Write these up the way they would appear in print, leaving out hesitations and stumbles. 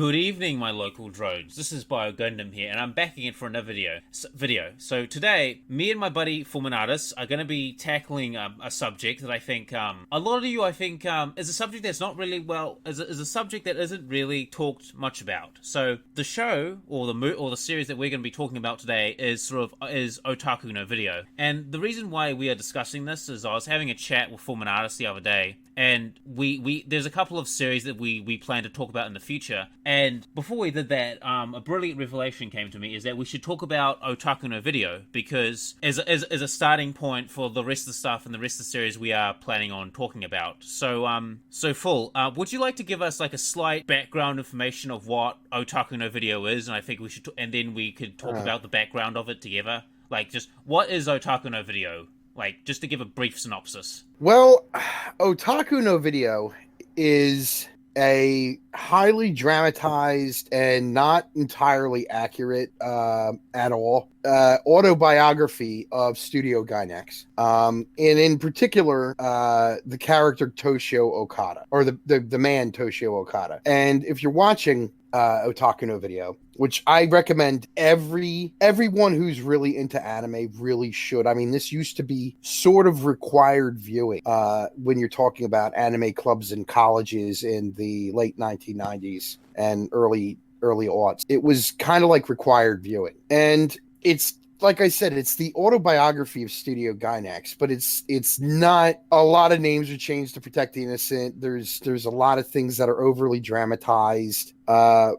Good evening, my local drones. This is Bio Gundam here, and I'm back again for another video. So today, me and my buddy Fvlminatvs are going to be tackling a subject that I think a lot of you, is a subject that's not really is a subject that isn't really talked much about. So the show or the series that we're going to be talking about today is Otaku no Video, and the reason why we are discussing this is I was having a chat with Fvlminatvs the other day. And there's a couple of series that we plan to talk about in the future. And before we did that, a brilliant revelation came to me is that we should talk about Otaku no Video because as a starting point for the rest of the stuff and the rest of the series we are planning on talking about. So Full, would you like to give us like a slight background information of what Otaku no Video is? And I think we should, and then we could talk about the background of it together. Like, just what is Otaku no Video? Like, just to give a brief synopsis. Well, Otaku no Video is a highly dramatized and not entirely accurate at all autobiography of Studio Gainax. And in particular, the character Toshio Okada, or the man Toshio Okada. And if you're watching Otaku no Video, which I recommend everyone who's really into anime really should. I mean, this used to be sort of required viewing when you're talking about anime clubs in colleges in the late 1990s and early aughts. It was kind of like required viewing. And it's, like I said, it's the autobiography of Studio Gainax, but it's not. A lot of names are changed to protect the innocent. There's a lot of things that are overly dramatized,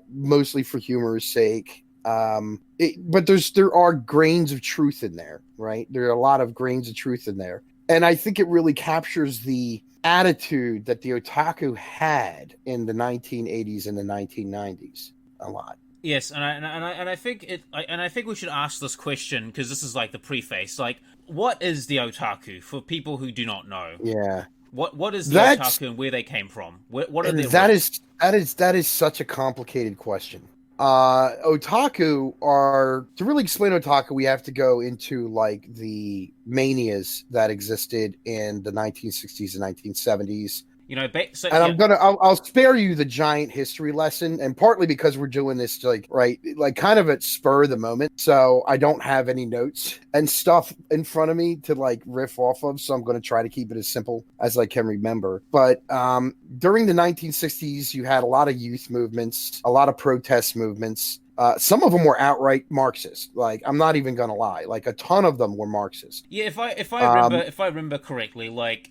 mostly for humor's sake. But there are grains of truth in there, right? There are a lot of grains of truth in there, and I think it really captures the attitude that the otaku had in the 1980s and the 1990s a lot. Yes, and I think I think we should ask this question because this is like the preface. Like, what is the otaku for people who do not know? Yeah. What is the otaku and where they came from? What are their roots? That is such a complicated question. Otaku are, to really explain otaku, we have to go into like the manias that existed in the 1960s and 1970s. You know, I'll spare you the giant history lesson, and partly because we're doing this like kind of at spur of the moment, so I don't have any notes and stuff in front of me to like riff off of, so I'm going to try to keep it as simple as I can remember. But during the 1960s, you had a lot of youth movements, a lot of protest movements. Some of them were outright Marxist. Like, I'm not even gonna lie. Like, a ton of them were Marxist. Yeah, if I remember correctly, like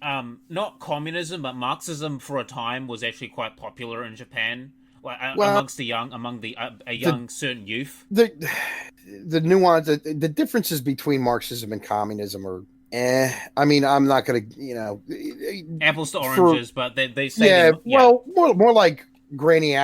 not communism, but Marxism for a time was actually quite popular in Japan, like amongst a young certain youth. The nuance, the differences between Marxism and communism are. I mean, I'm not gonna, apples to oranges, but they say well, more like Granny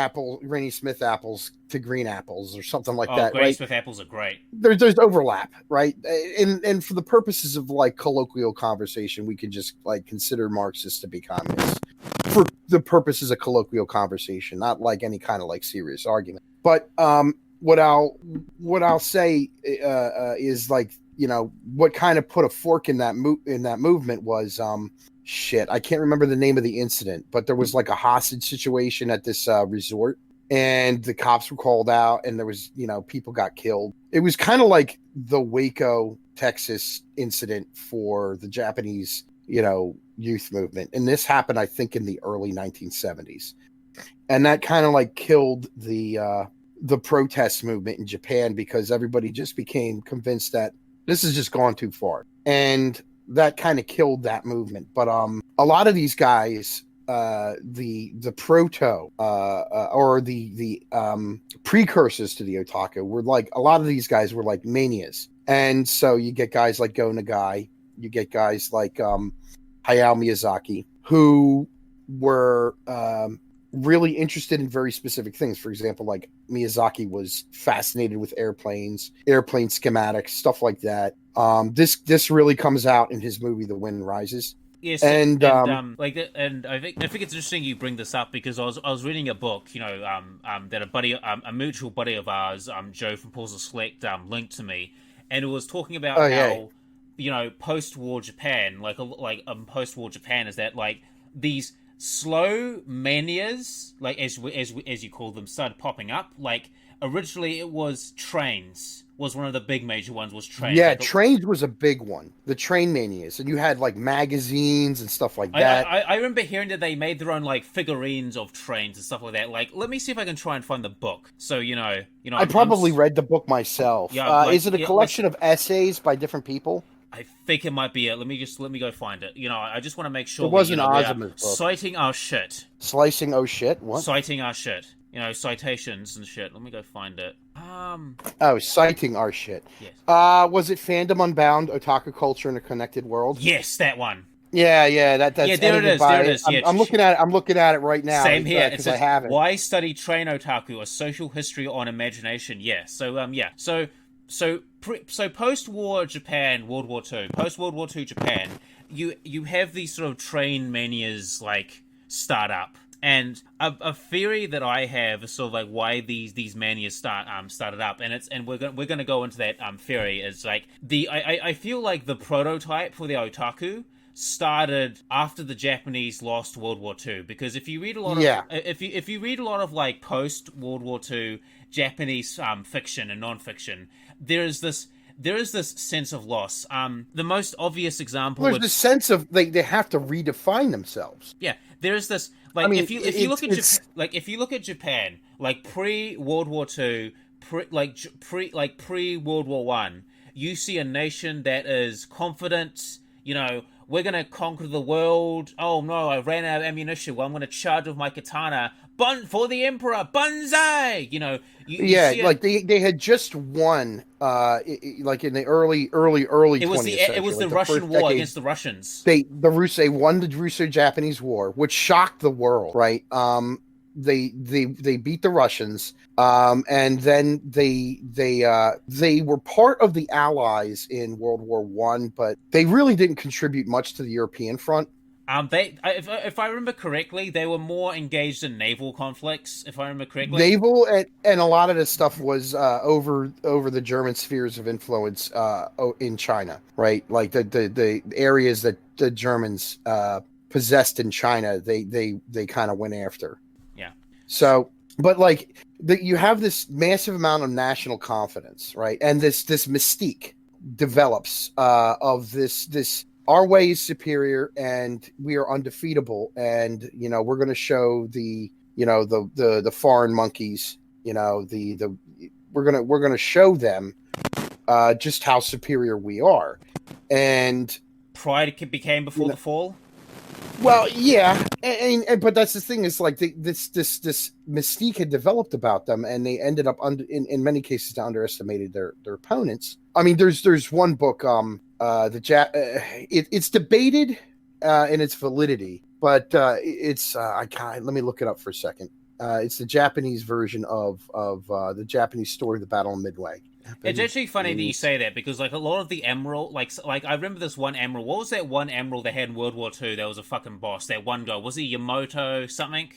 Smith apples to green apples or something like that. Granny right? Smith apples are great. There's overlap, right? And for the purposes of like colloquial conversation, we could just like consider Marxists to be communists for the purposes of colloquial conversation, not like any kind of like serious argument. But what I'll say is like, what kind of put a fork in that movement was shit, I can't remember the name of the incident, but there was like a hostage situation at this resort, and the cops were called out, and there was, people got killed. It was kind of like the Waco, Texas incident for the Japanese, youth movement. And this happened, I think, in the early 1970s. And that kind of like killed the protest movement in Japan because everybody just became convinced that this has just gone too far. And that kind of killed that movement. But a lot of these guys, the proto or the precursors to the otaku were like, a lot of these guys were like manias. And so you get guys like Go Nagai, you get guys like Hayao Miyazaki, who were really interested in very specific things. For example, like Miyazaki was fascinated with airplane schematics, stuff like that. This really comes out in his movie The Wind Rises. Yes, and I think it's interesting you bring this up because I was reading a book, that a mutual buddy of ours, Joe from Pulse of Select, linked to me, and it was talking about how post-war Japan, post-war Japan is that like these slow manias, like as you call them, started popping up. Like originally, it was trains. Was one of the big major ones. Was trains. Yeah, trains was a big one. The train manias, and you had like magazines and stuff like that. I remember hearing that they made their own like figurines of trains and stuff like that. Like, let me see if I can try and find the book. So I probably read the book myself. Yeah, is it a collection of essays by different people? I think it might be it. Let me go find it. I just want to make sure it wasn't Azimuth's book. Citing our shit. Slicing oh shit? What? Citing our shit. Citations and shit. Let me go find it. Citing our shit. Yes. Was it Fandom Unbound, Otaku Culture in a Connected World? Yes, that one. Yeah, that's there it is. There it is. Yeah, I'm looking at it right now. Same here. Because I have it. Why study train otaku? A social history on imagination. Yeah. So post-war Japan, World War II, post-World War II Japan, you have these sort of train manias like start up. And a theory that I have is sort of like why these manias started up, and we're gonna go into that theory. Is like I feel like the prototype for the otaku started after the Japanese lost World War II, because if you read a lot of if you read a lot of like post World War II Japanese fiction and non-fiction, there is this sense of loss. The most obvious example. There's the sense of they have to redefine themselves. Yeah, there is this. Like, I mean, if you look at Japan, like pre World War II, pre World War One, you see a nation that is confident. We're gonna conquer the world. Oh no, I ran out of ammunition. Well, I'm gonna charge with my katana. For the emperor, banzai! They had just won, like in the early 20th century. It was the Russian war against the Russians. They won the Russo-Japanese War, which shocked the world, right? They beat the Russians, and then they were part of the Allies in World War One, but they really didn't contribute much to the European front. If I remember correctly, they were more engaged in naval conflicts. If I remember correctly, naval and a lot of this stuff was over the German spheres of influence in China, right? Like the areas that the Germans possessed in China, they kind of went after. Yeah. So, but like you have this massive amount of national confidence, right? And this mystique develops of this. Our way is superior, and we are undefeatable. And we're going to show the foreign monkeys. We're gonna show them just how superior we are. And pride became before the fall. Well, yeah, but that's the thing. Is like this mystique had developed about them, and they ended up in many cases underestimated their opponents. I mean, there's one book. It's debated in its validity, but it's let me look it up for a second. It's the Japanese version of the Japanese story, The Battle of Midway. It's actually funny that you say that, because like a lot of the Emerald, like I remember this one Emerald. What was that one Emerald they had in World War II? That was a fucking boss. That one guy, was he Yamamoto something?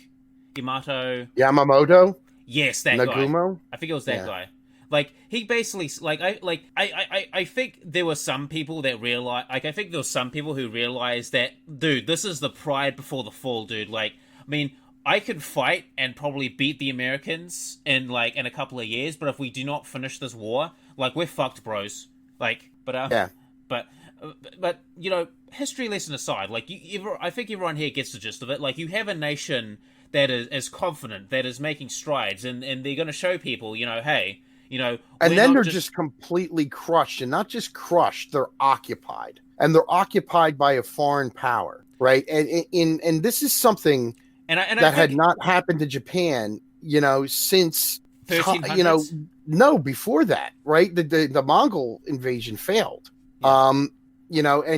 Yamamoto. Yes, that Nagumo? guy. I think it was that guy. Like he basically I think there were some people that realized. Like I think there were some people who realized that, dude, this is the pride before the fall, dude. Like, I mean, I could fight and probably beat the Americans in a couple of years, but if we do not finish this war, like, we're fucked, bros. Like, but history lesson aside, like I think everyone here gets the gist of it. Like, you have a nation that is confident, that is making strides, and they're going to show people, hey. And then they're just completely crushed, and not just crushed, they're occupied, and they're occupied by a foreign power, right? And this is something that had not happened to Japan, since 1300s? No, before that, right? The Mongol invasion failed, and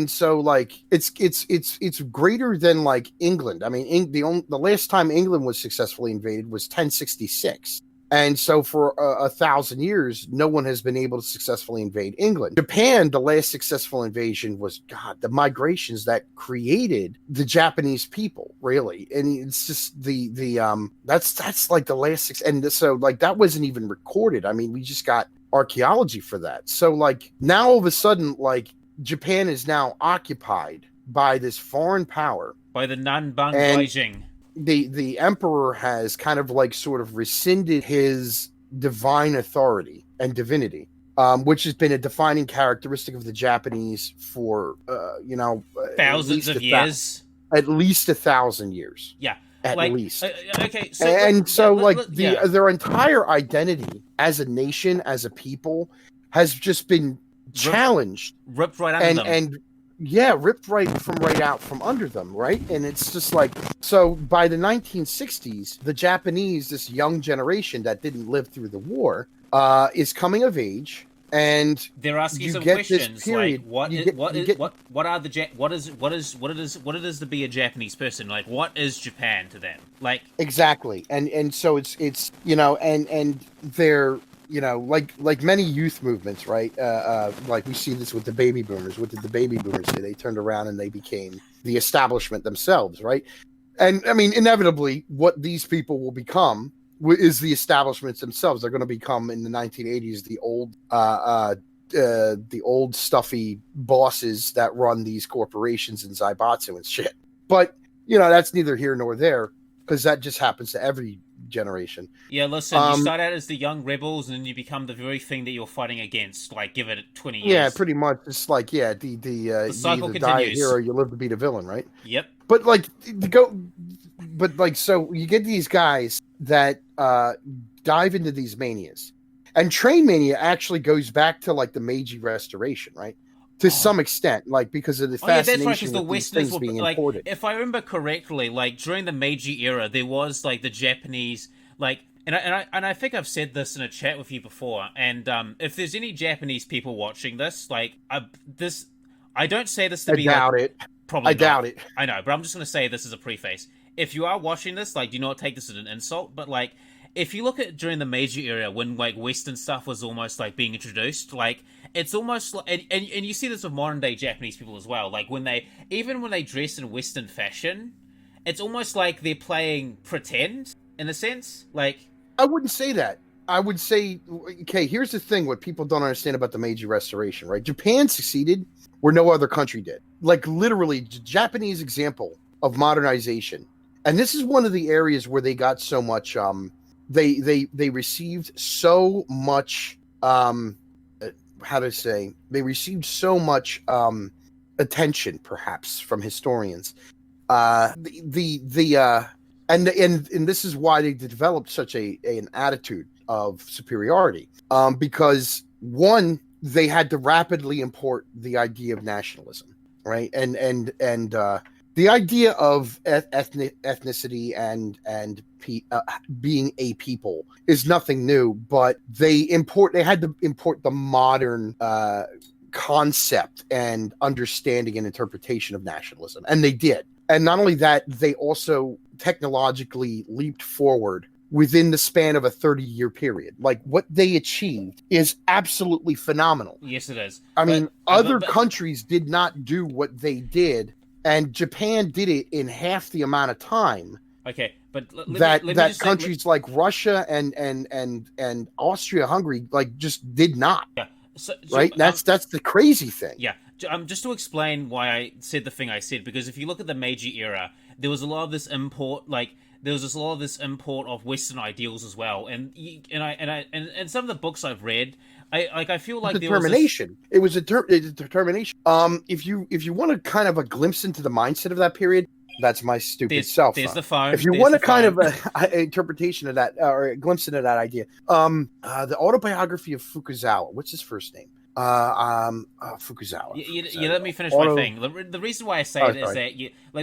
so like it's greater than like England. I mean, the last time England was successfully invaded was 1066. And so for 1,000 years, no one has been able to successfully invade England. Japan, the last successful invasion was, the migrations that created the Japanese people, really. And it's just that's like the last and so like that wasn't even recorded. I mean, we just got archaeology for that. So like now all of a sudden, like Japan is now occupied by this foreign power, By the Nanban And Beijing. the emperor has kind of like sort of rescinded his divine authority and divinity, which has been a defining characteristic of the Japanese for Thousands of years. At least 1,000 years. Yeah. At like, least. Okay. So and their entire identity as a nation, as a people, has just been challenged, ripped right under them. And ripped right out from under them, right? And it's just like, so by the 1960s, the Japanese, this young generation that didn't live through the war, is coming of age, and they're asking some questions like, what it is to be a Japanese person? Like, what is Japan to them? Like, exactly, and so it's and they're like many youth movements, right? Like we see this with the baby boomers. What did the baby boomers do? They turned around and they became the establishment themselves, right? And I mean, inevitably, what these people will become is the establishments themselves. They're going to become in the 1980s the old stuffy bosses that run these corporations and Zaibatsu and shit. But that's neither here nor there, because that just happens to every generation. Yeah, listen, you start out as the young rebels, and then you become the very thing that you're fighting against. Like, give it 20 years. Yeah, pretty much. It's like, the cycle you continues. either die a hero, you live to be the villain, right? Yep. So you get these guys that dive into these manias, and train mania actually goes back to like the Meiji Restoration, right? To some extent, like because of the fascination with these things being imported. If I remember correctly, like during the Meiji era, there was like the Japanese, like, and I think I've said this in a chat with you before. And if there's any Japanese people watching this, like I don't say this to be. I doubt it. Probably I doubt it. I know, but I'm just gonna say this as a preface. If you are watching this, like, do not take this as an insult, but like, if you look at during the Meiji era when like Western stuff was almost like being introduced, like it's almost like, and you see this with modern day Japanese people as well. Like when they dress in Western fashion, it's almost like they're playing pretend in a sense. Like, I wouldn't say that. I would say, okay, here's the thing: what people don't understand about the Meiji Restoration, right? Japan succeeded where no other country did. Like literally, Japanese example of modernization, and this is one of the areas where they got so much. They received so much they received so much attention, perhaps, from historians. And this is why they developed such an attitude of superiority, because one, they had to rapidly import the idea of nationalism, right? And the idea of ethnicity and being a people is nothing new, but they had to import the modern concept and understanding and interpretation of nationalism, and they did. And not only that, they also technologically leaped forward within the span of a 30-year period. Like what they achieved is absolutely phenomenal. Yes, it is. I mean, other countries did not do what they did. And Japan did it in half the amount of time. Okay, but that countries like Russia and Austria-Hungary like just did not. Yeah, right. That's the crazy thing. Yeah, just to explain why I said the thing I said, because if you look at the Meiji era, there was a lot of this import, of Western ideals as well, and some of the books I've read. I feel like determination. It was a determination. If you want to kind of a glimpse into the mindset of that period, that's my stupid self. There's the phone. If you want a kind of a interpretation of that or a glimpse into that idea, the autobiography of Fukuzawa. What's his first name? Fukuzawa. You let me finish my thing. The reason why I say it is that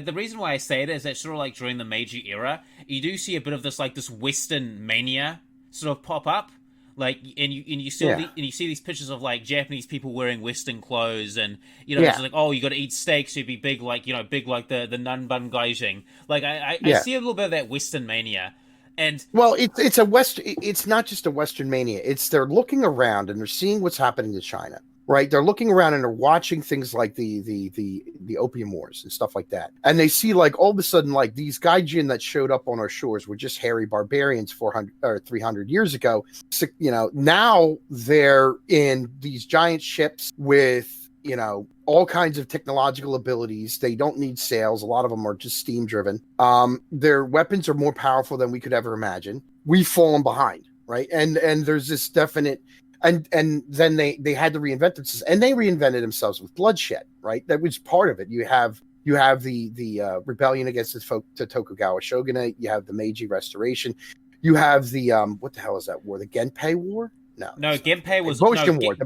the reason why I say it is that sort of like during the Meiji era, you do see a bit of this like this Western mania sort of pop up. Like, and you see these pictures of like Japanese people wearing Western clothes, and it's like, oh, you got to eat steaks, so you'd be big like the Nanban Gaijin. Like I see a little bit of that Western mania, and well, it's not just a Western mania. It's they're looking around and they're seeing what's happening to China. Right, they're looking around and they're watching things like the Opium Wars and stuff like that, and they see like all of a sudden like these gaijin that showed up on our shores were just hairy barbarians 400 or 300 years ago. So, now they're in these giant ships with all kinds of technological abilities. They don't need sails. A lot of them are just steam driven. Their weapons are more powerful than we could ever imagine. We've fallen behind, right? And there's this definite, and then they had to reinvent themselves, and they reinvented themselves with bloodshed, right? That was part of it. You have the rebellion against the Tokugawa shogunate. You have the Meiji Restoration. You have the what the hell is that war? The Genpei War? No, Genpei was Boshin War.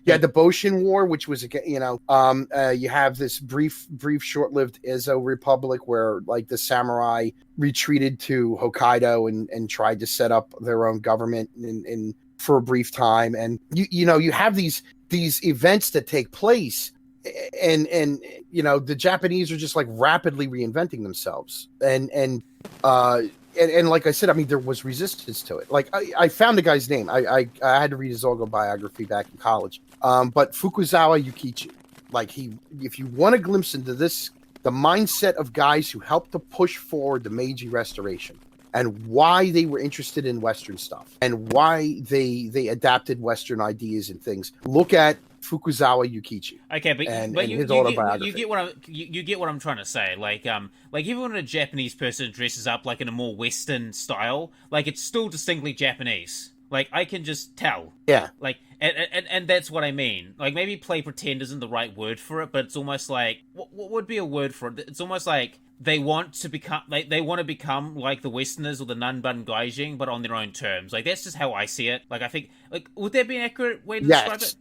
The Boshin War, which was you have this brief, short-lived Ezo Republic where like the samurai retreated to Hokkaido and tried to set up their own government in for a brief time, and you have these events that take place. And the Japanese are just like rapidly reinventing themselves, and like I said, I mean, there was resistance to it. Like I found the guy's name. I had to read his autobiography back in college. But Fukuzawa Yukichi, if you want a glimpse into this, the mindset of guys who helped to push forward the Meiji Restoration and why they were interested in Western stuff and why they adapted Western ideas and things. Look at Fukuzawa Yukichi. Okay, but you get what I'm trying to say. Like even when a Japanese person dresses up like in a more Western style, like it's still distinctly Japanese. Like I can just tell. Yeah. Like and that's what I mean. Like maybe play pretend isn't the right word for it, but it's almost like what would be a word for it? It's almost like they want to become like the Westerners or the Nanban Gaijin, but on their own terms. Like that's just how I see it. Like I think, like would that be an accurate way to describe it?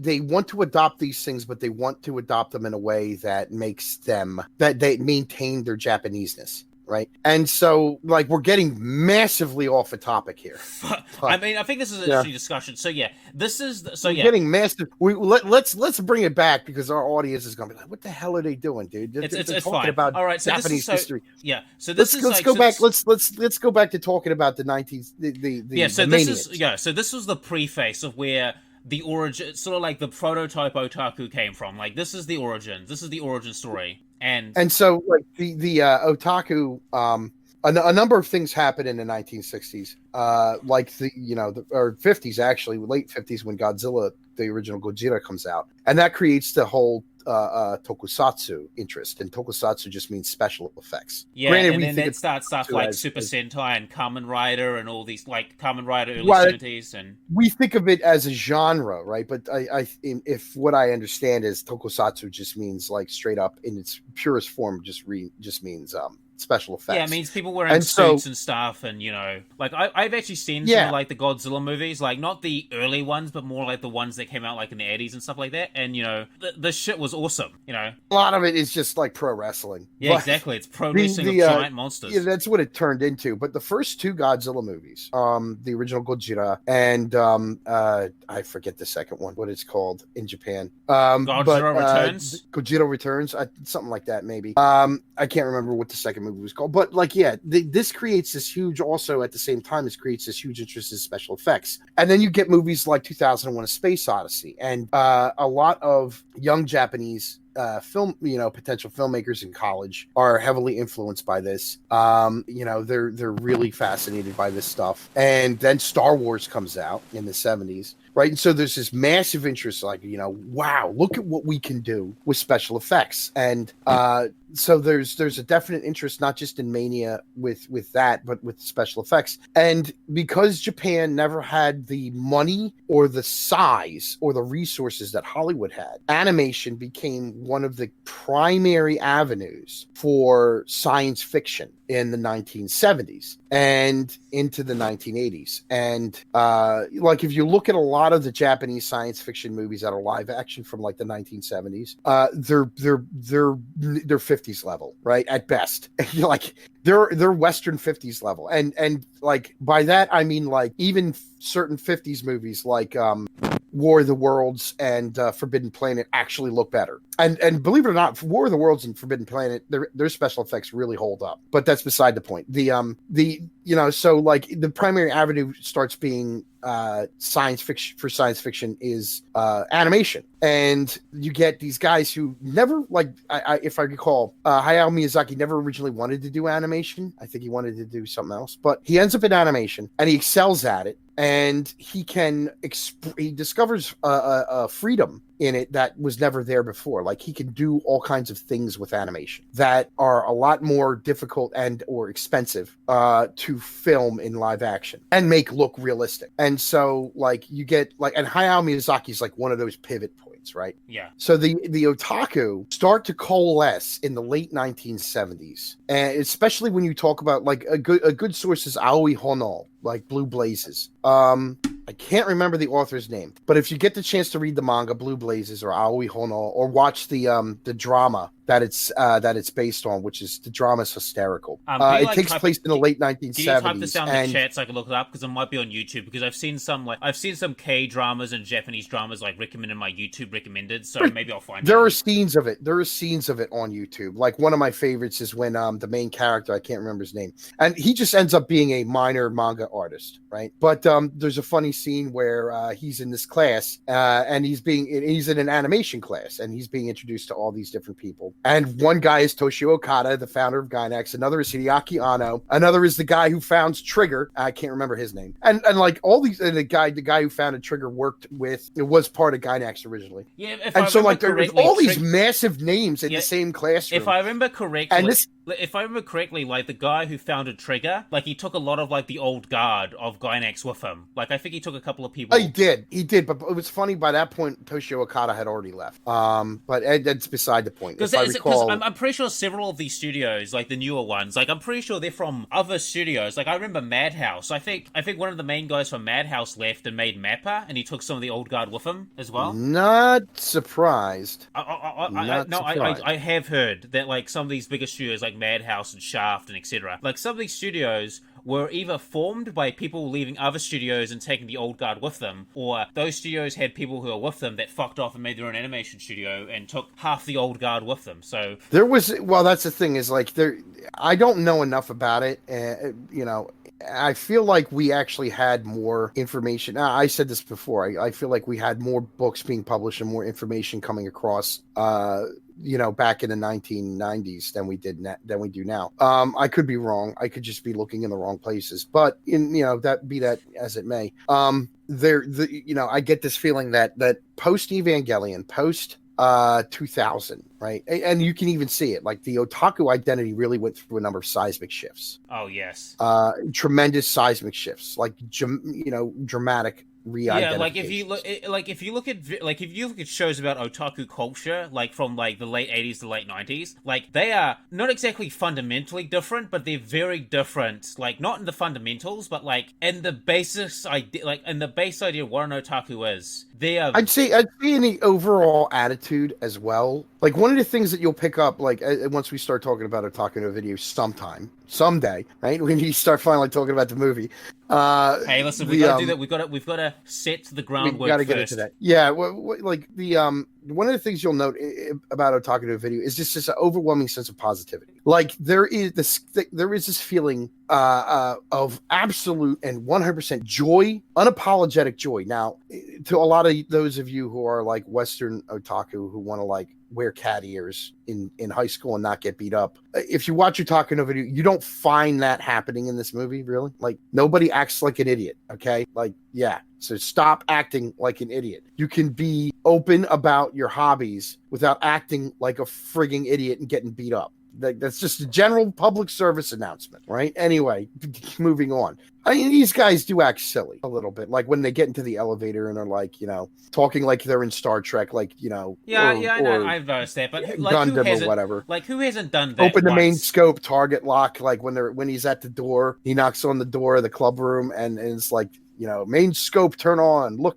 They want to adopt these things, but they want to adopt them in a way that makes them that they maintain their Japaneseness. Right. And so like we're getting massively off the topic here. I mean, I think this is an interesting discussion. So yeah, getting massive. Let's bring it back because our audience is going to be like, what the hell are they doing, dude? They're it's talking fine. about all right, so Japanese history. Yeah. So let's go back. Let's go back to talking about the 19th. So this was the preface of where the origin, sort of like the prototype otaku came from. Like this is the origin. This is the origin story. And so like the otaku, a number of things happened in the 1960s, like or 50s actually, late 50s when Godzilla, the original Gojira, comes out, and that creates the whole tokusatsu interest, and tokusatsu just means special effects. Yeah, granted, and then it starts stuff like Super Sentai and Kamen Rider and all these, like Kamen Rider early 70s, and we think of it as a genre, right? But if what I understand is tokusatsu just means like straight up in its purest form, just means special effects. Yeah, it means people wearing suits and stuff, and like I've actually seen some of like the Godzilla movies, like not the early ones, but more like the ones that came out like in the 80s and stuff like that. And the shit was awesome. A lot of it is just like pro wrestling. Yeah, exactly. It's pro wrestling of giant monsters. Yeah, that's what it turned into. But the first two Godzilla movies, the original Gojira and I forget the second one, what it's called in Japan. Gojira Returns. Gojira Returns, something like that, maybe. I can't remember what the second movie was called, but like this creates this huge, also at the same time this creates this huge interest in special effects. And then you get movies like 2001: A Space Odyssey, and a lot of young Japanese potential filmmakers in college are heavily influenced by this. They're really fascinated by this stuff. And then Star Wars comes out in the 70s, right? And so there's this massive interest, like, wow, look at what we can do with special effects. And so there's a definite interest, not just in mania with that, but with special effects. And because Japan never had the money or the size or the resources that Hollywood had, animation became one of the primary avenues for science fiction in the 1970s and into the 1980s. And like if you look at a lot of the Japanese science fiction movies that are live action from like the 1970s, they're 50s level, right? At best. Like they're Western 50s level. And like by that I mean like even certain 50s movies like War of the Worlds and Forbidden Planet actually look better. And believe it or not, War of the Worlds and Forbidden Planet, their special effects really hold up. But that's beside the point. So like the primary avenue starts being science fiction is animation. And you get these guys who never, like, if I recall, Hayao Miyazaki never originally wanted to do animation. I think he wanted to do something else, but he ends up in animation and he excels at it. And he discovers a freedom in it that was never there before. Like, he can do all kinds of things with animation that are a lot more difficult and or expensive to film in live action and make look realistic. And so, like, you get like, and Hayao Miyazaki is like one of those pivot points, right? Yeah. So the otaku start to coalesce in the late 1970s, and especially when you talk about like a good source is Aoi Hono, like Blue Blazes. I can't remember the author's name, but if you get the chance to read the manga Blue Blazes or Aoi Hono, or watch the drama that it's based on, which is the drama is hysterical. It takes place in the late 1970s. Can you type this down in the chat so I can look it up? Because it might be on YouTube. Because I've seen some K dramas and Japanese dramas like recommended in my YouTube recommended. So maybe I'll find. There are scenes of it. There are scenes of it on YouTube. Like, one of my favorites is when the main character, I can't remember his name, and he just ends up being a minor manga artist, right? But there's a funny scene where he's in this class and he's in an animation class, and he's being introduced to all these different people. And one guy is Toshio Okada, the founder of Gainax. Another is Hideaki Anno. Another is the guy who founds Trigger. I can't remember his name. And like all these, and the guy who founded Trigger was part of Gainax originally. Yeah. There's all these massive names in the same classroom. If I remember correctly, like the guy who founded Trigger, like he took a lot of like the old guard of Gainax with him. Like I think he took a couple of people. He did, but it was funny. By that point, Toshio Okada had already left. But that's beside the point. Because I'm pretty sure several of these studios, like the newer ones, like I'm pretty sure they're from other studios. Like I remember Madhouse. I think one of the main guys from Madhouse left and made Mappa, and he took some of the old guard with him as well. Not surprised. I have heard that like some of these bigger studios, like Madhouse and Shaft and etc., like some of these studios were either formed by people leaving other studios and taking the old guard with them, or those studios had people who were with them that fucked off and made their own animation studio and took half the old guard with them. So that's the thing is like I don't know enough about it. I feel like we actually had more information. I said this before. I feel like we had more books being published and more information coming across back in the 1990s than we do now. I could be wrong. I could just be looking in the wrong places. But that as it may, I get this feeling that post Evangelion, post 2000, right? And you can even see it. Like the otaku identity really went through a number of seismic shifts. Oh yes. Tremendous seismic shifts, like dramatic. Yeah, like if you look at shows about otaku culture, like from like the late 80s to late 90s, like they are not exactly fundamentally different, but they're very different. Like not in the fundamentals, but like in the basics idea, like in the base idea of what an otaku is. I'd say in the overall attitude as well. Like one of the things that you'll pick up, like once we start talking about otaku in a video someday, right? When you start finally talking about the movie. Hey, listen, we gotta do that. We've got to set the groundwork. We gotta get into that. Yeah, like one of the things you'll note about otaku in a video is just an overwhelming sense of positivity. Like there is this feeling of absolute and 100% joy, unapologetic joy. Now, to a lot of those of you who are like Western otaku who want to like wear cat ears in high school and not get beat up, if you watch otaku in a video, you don't find that happening in this movie, really. Like nobody acts like an idiot, okay? Like, yeah. So stop acting like an idiot. You can be open about your hobbies without acting like a frigging idiot and getting beat up. That's just a general public service announcement, right? Anyway, moving on. I mean, these guys do act silly a little bit, like when they get into the elevator and are like, talking like they're in Star Trek, like, I know, I've noticed that, but like Gundam or whatever. Like who hasn't done that? Open the main scope, target lock, like when he's at the door, he knocks on the door of the club room and it's like, main scope, turn on, look,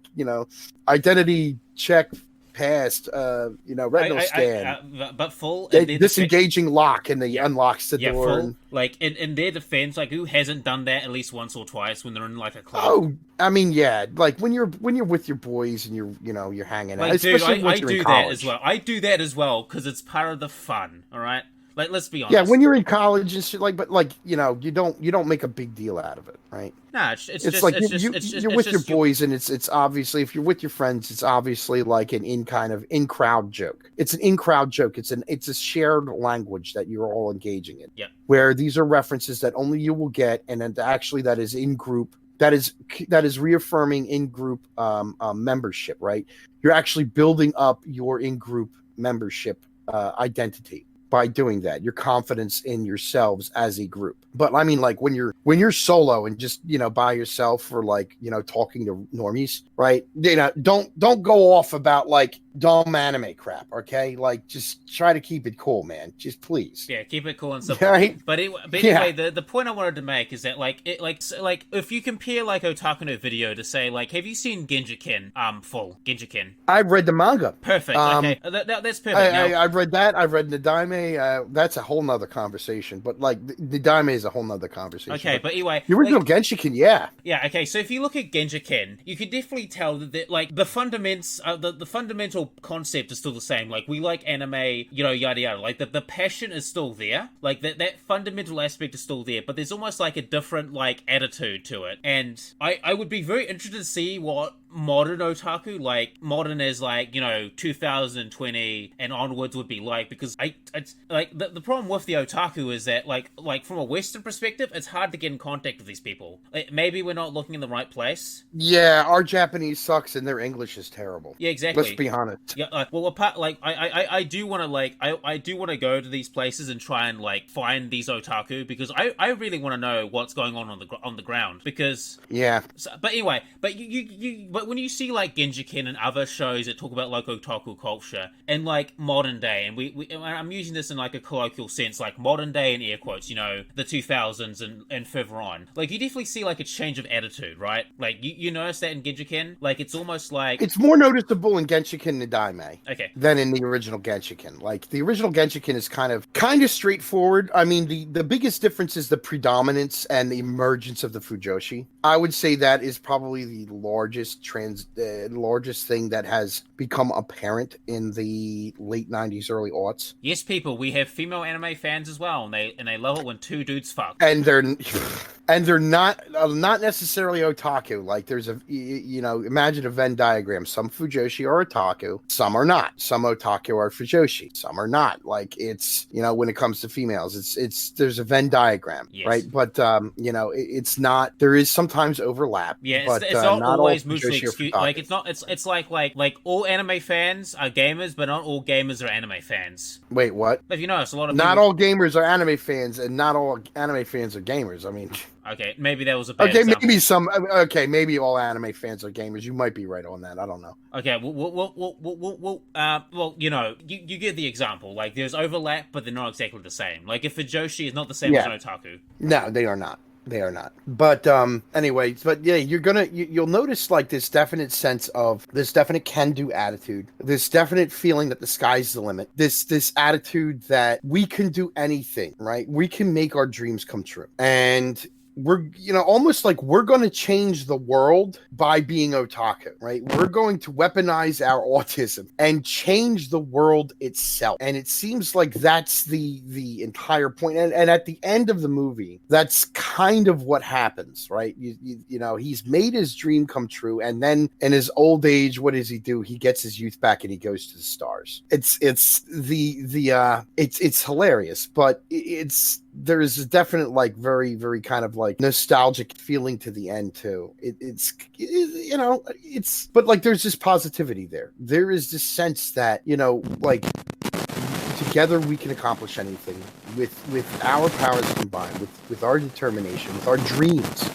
identity check. Passed, retinal scan, but full. Disengaging lock, and he unlocks the door. Full, and... Like in their defense, like who hasn't done that at least once or twice when they're in like a club? Oh, I mean, yeah, like when you're with your boys and you're hanging out. Like, dude, I do that as well. I do that as well because it's part of the fun. All right. Like, let's be honest. Yeah, when you're in college and shit, like, but like, you don't make a big deal out of it, right? Nah, it's like you're with your boys, and it's obviously, if you're with your friends, it's obviously like an in crowd joke. It's an in crowd joke. It's a shared language that you're all engaging in. Yeah. Where these are references that only you will get, and then actually that is in group that is reaffirming in-group membership, right? You're actually building up your in-group membership identity by doing that, your confidence in yourselves as a group. But I mean, like when you're solo and just, you know, by yourself or like, you know, talking to normies, right? You know, don't go off about like dumb anime crap, okay? Like just try to keep it cool, man. Just please. Yeah, keep it cool and simple. Right? But anyway, the point I wanted to make is that like if you compare like Otaku no Video to say like, have you seen Genjiken full Genjiken? I've read the manga. Perfect. Okay, that's perfect. I've read that. I've read Nidaime. That's a whole nother conversation. But like Nidaime is a whole nother conversation. Okay, but anyway, the original Genshiken, yeah. Yeah. Okay, so if you look at Genjiken, you can definitely tell that like the fundamentals, the fundamental concept is still the same. Like we like anime, you know, yada yada. Like the passion is still there. Like that fundamental aspect is still there. But there's almost like a different like attitude to it. And I would be very interested to see what modern otaku, like modern as like, you know, 2020 and onwards would be like, because it's like the problem with the otaku is that like from a Western perspective, it's hard to get in contact with these people. Like, maybe we're not looking in the right place. Yeah, our Japanese sucks and their English is terrible. Yeah, exactly. Let's be honest. Yeah, well, apart like I do want to like I do want to go to these places and try and like find these otaku, because I really want to know what's going on the ground, because yeah. So, but anyway, but but when you see like Genjiken and other shows that talk about like otaku culture and like modern day, and and I'm using this in like a colloquial sense, like modern day in air quotes, you know, the 2000s and further on, like you definitely see like a change of attitude, right? Like you notice that in Genjiken, like it's almost like it's more noticeable in Genshiken Nidaime than in the original Genshiken. Like the original Genshiken is kind of straightforward. I mean, the biggest difference is the predominance and the emergence of the Fujoshi. I would say that is probably the largest thing that has become apparent in the late 90s, early aughts. Yes, people, we have female anime fans as well, and they love it when two dudes fuck. And they're not necessarily otaku. Like there's you know, imagine a Venn diagram. Some Fujoshi are otaku, some are not. Some otaku are Fujoshi, some are not. Like it's, you know, when it comes to females, it's there's a Venn diagram, yes. Right? But you know, it's not. There is sometimes overlap. Yeah, but it's not always mutually exclusive. Like it's not. It's like all anime fans are gamers, but not all gamers are anime fans. Wait, what? If you notice, a lot of not all gamers are anime fans, and not all anime fans are gamers. I mean. Okay, maybe that was a bad example. Maybe all anime fans are gamers. You might be right on that. I don't know. Okay, well, you know, you get the example. Like, there's overlap, but they're not exactly the same. Like, if Fujoshi is not the same as an otaku. No, they are not. They are not. But anyway, but yeah, you'll notice like this definite sense of this definite can-do attitude, this definite feeling that the sky's the limit, this attitude that we can do anything, right? We can make our dreams come true. And we're, you know, almost like we're going to change the world by being otaku, right? We're going to weaponize our autism and change the world itself. And it seems like that's the entire point. And at the end of the movie, that's kind of what happens, right? You know, he's made his dream come true. And then in his old age, what does he do? He gets his youth back and he goes to the stars. It's hilarious, but there is a definite, like, very, very kind of like nostalgic feeling to the end too. You know, but like there's this positivity there. There is this sense that, you know, like together we can accomplish anything with our powers combined, with our determination, with our dreams,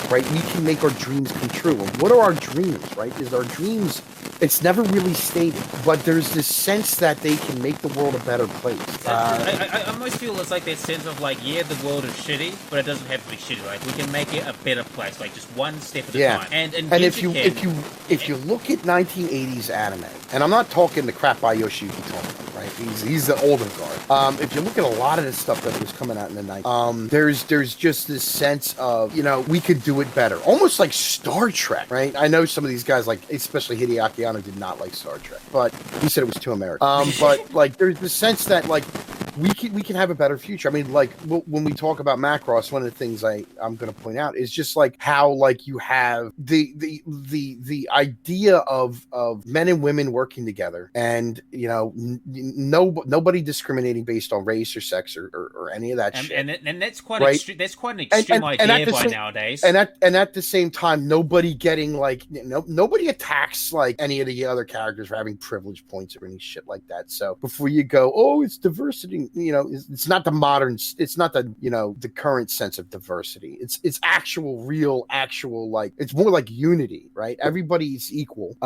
right? We can make our dreams come true. And what are our dreams, right? Is our dreams, it's never really stated, but there's this sense that they can make the world a better place. I almost feel it's like that sense of like, yeah, the world is shitty, but it doesn't have to be shitty. Like, we can make it a better place, like just one step at a time. And if you look at 1980s anime, and I'm not talking the crap by Yoshiyuki Tomino, right? He's the older guard. If you look at a lot of the stuff that was coming out in the 90s, there's just this sense of, you know, we could do it better, almost like Star Trek, right? I know some of these guys, like especially Hideaki Anno, did not like Star Trek, but he said it was too American. But like there's the sense that like we can have a better future. I mean, like when we talk about Macross, one of the things I'm going to point out is just like how like you have the idea of men and women working together, and you know, nobody discriminating based on race or sex or any of that shit. And that's quite right? That's quite an extreme idea by nowadays. And at the same time, nobody getting like nobody attacks like any of the other characters for having privilege points or any shit like that. So before you go, oh, it's diversity, you know, it's not the modern, it's not the, you know, the current sense of diversity. It's actual, real, actual, like, it's more like unity, right? Everybody's equal,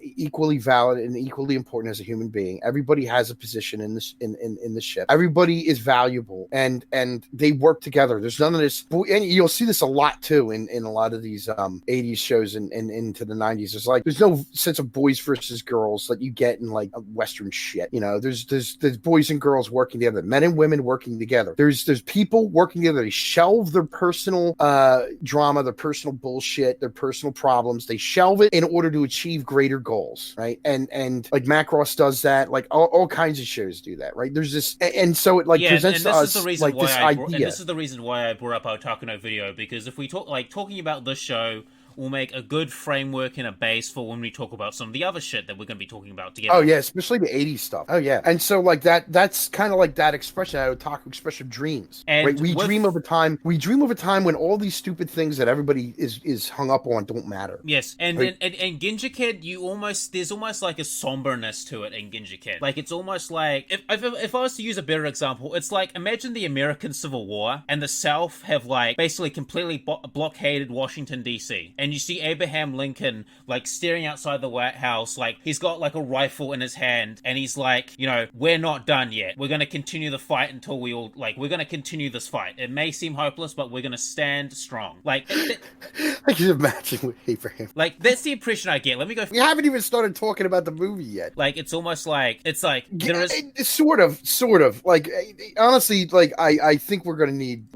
equally valid and equally important as a human being. Everybody has a position in this in the ship. Everybody is valuable, and they work together. There's none of this, and you'll see this a lot too in a lot of these 80s shows and into the 90s. There's no sense of boys versus girls that you get in like Western shit. You know, there's boys and girls working together, men and women working together. There's people working together. They shelve their personal drama, their personal bullshit, their personal problems. They shelve it in order to achieve greater goals, right? And like Macross does that. Like all kinds of shows do that, right? There's this, and so it like presents to us like this idea. And this is the reason why I brought up Otaku no Video, because if we talking about this show will make a good framework and a base for when we talk about some of the other shit that we're going to be talking about together. Oh yeah, especially the 80s stuff. Oh yeah. And so like that's kind of like that expression, that Otaku expression, dreams. And right? We dream of a time when all these stupid things that everybody is hung up on don't matter. Yes. And right? and Ginja Kid, there's almost like a somberness to it in Ginja Kid. Like it's almost like if I was to use a better example, it's like imagine the American Civil War and the South have like basically completely blockaded Washington DC. And you see Abraham Lincoln, like, staring outside the White House, like, he's got, like, a rifle in his hand, and he's like, you know, we're not done yet. We're gonna continue the fight until we're gonna continue this fight. It may seem hopeless, but we're gonna stand strong. Like, I can imagine with Abraham. Like, that's the impression I get. Let me go. We haven't even started talking about the movie yet. Like, it's almost like, there is... Sort of. Like, honestly, like, I think we're gonna need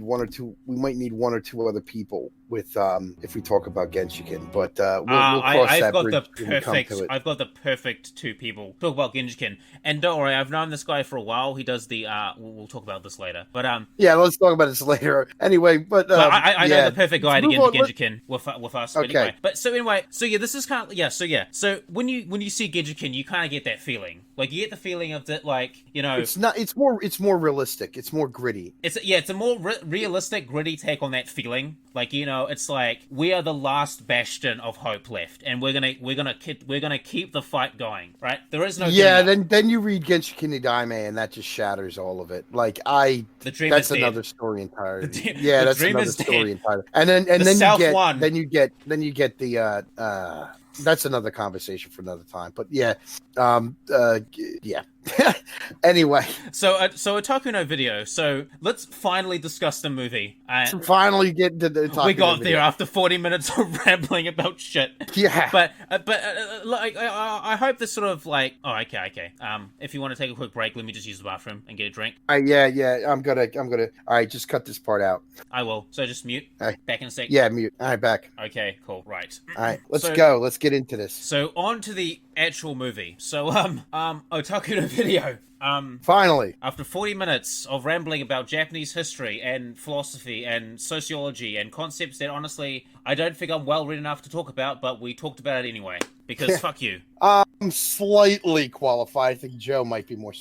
one or two, we might need one or two other people with if we talk about Genshiken, but we'll cross that bridge when we come to it. I've got the perfect two people talk about Genshiken, and don't worry, I've known this guy for a while. He does the we'll talk about this later, but yeah, let's talk about this later. Anyway, but I know the perfect guy to get into Genshiken with us. Okay, anyway. But anyway, this is kind of So when you see Genshiken, you kind of get that feeling. Like you get the feeling of that, like, you know, it's more realistic. It's more gritty. It's a more realistic, gritty take on that feeling. Like, you know, it's like we are the last bastion of hope left, and we're gonna keep the fight going. Right? There is no. Yeah. Then you read Genshiken no Daime, and that just shatters all of it. Like that's another story entirely. That's another story entirely. And then you get the. That's another conversation for another time. But yeah. Anyway, so Otaku no Video. So let's finally discuss the movie. Finally get to the Otaku. We got there after 40 minutes of rambling about shit. Yeah, but like I hope this sort of like. Oh, okay. If you want to take a quick break, let me just use the bathroom and get a drink. Yeah. I'm gonna. All right, just cut this part out. I will. So just mute. Right. Back in a sec. Yeah, mute. All right, back. Okay, cool. Right. All right, let's go. Let's get into this. So on to the actual movie. So Otaku no Video. Finally, after 40 minutes of rambling about Japanese history and philosophy and sociology and concepts that honestly I don't think I'm well read enough to talk about, but we talked about it anyway because fuck you. I'm slightly qualified. I think Joe might be more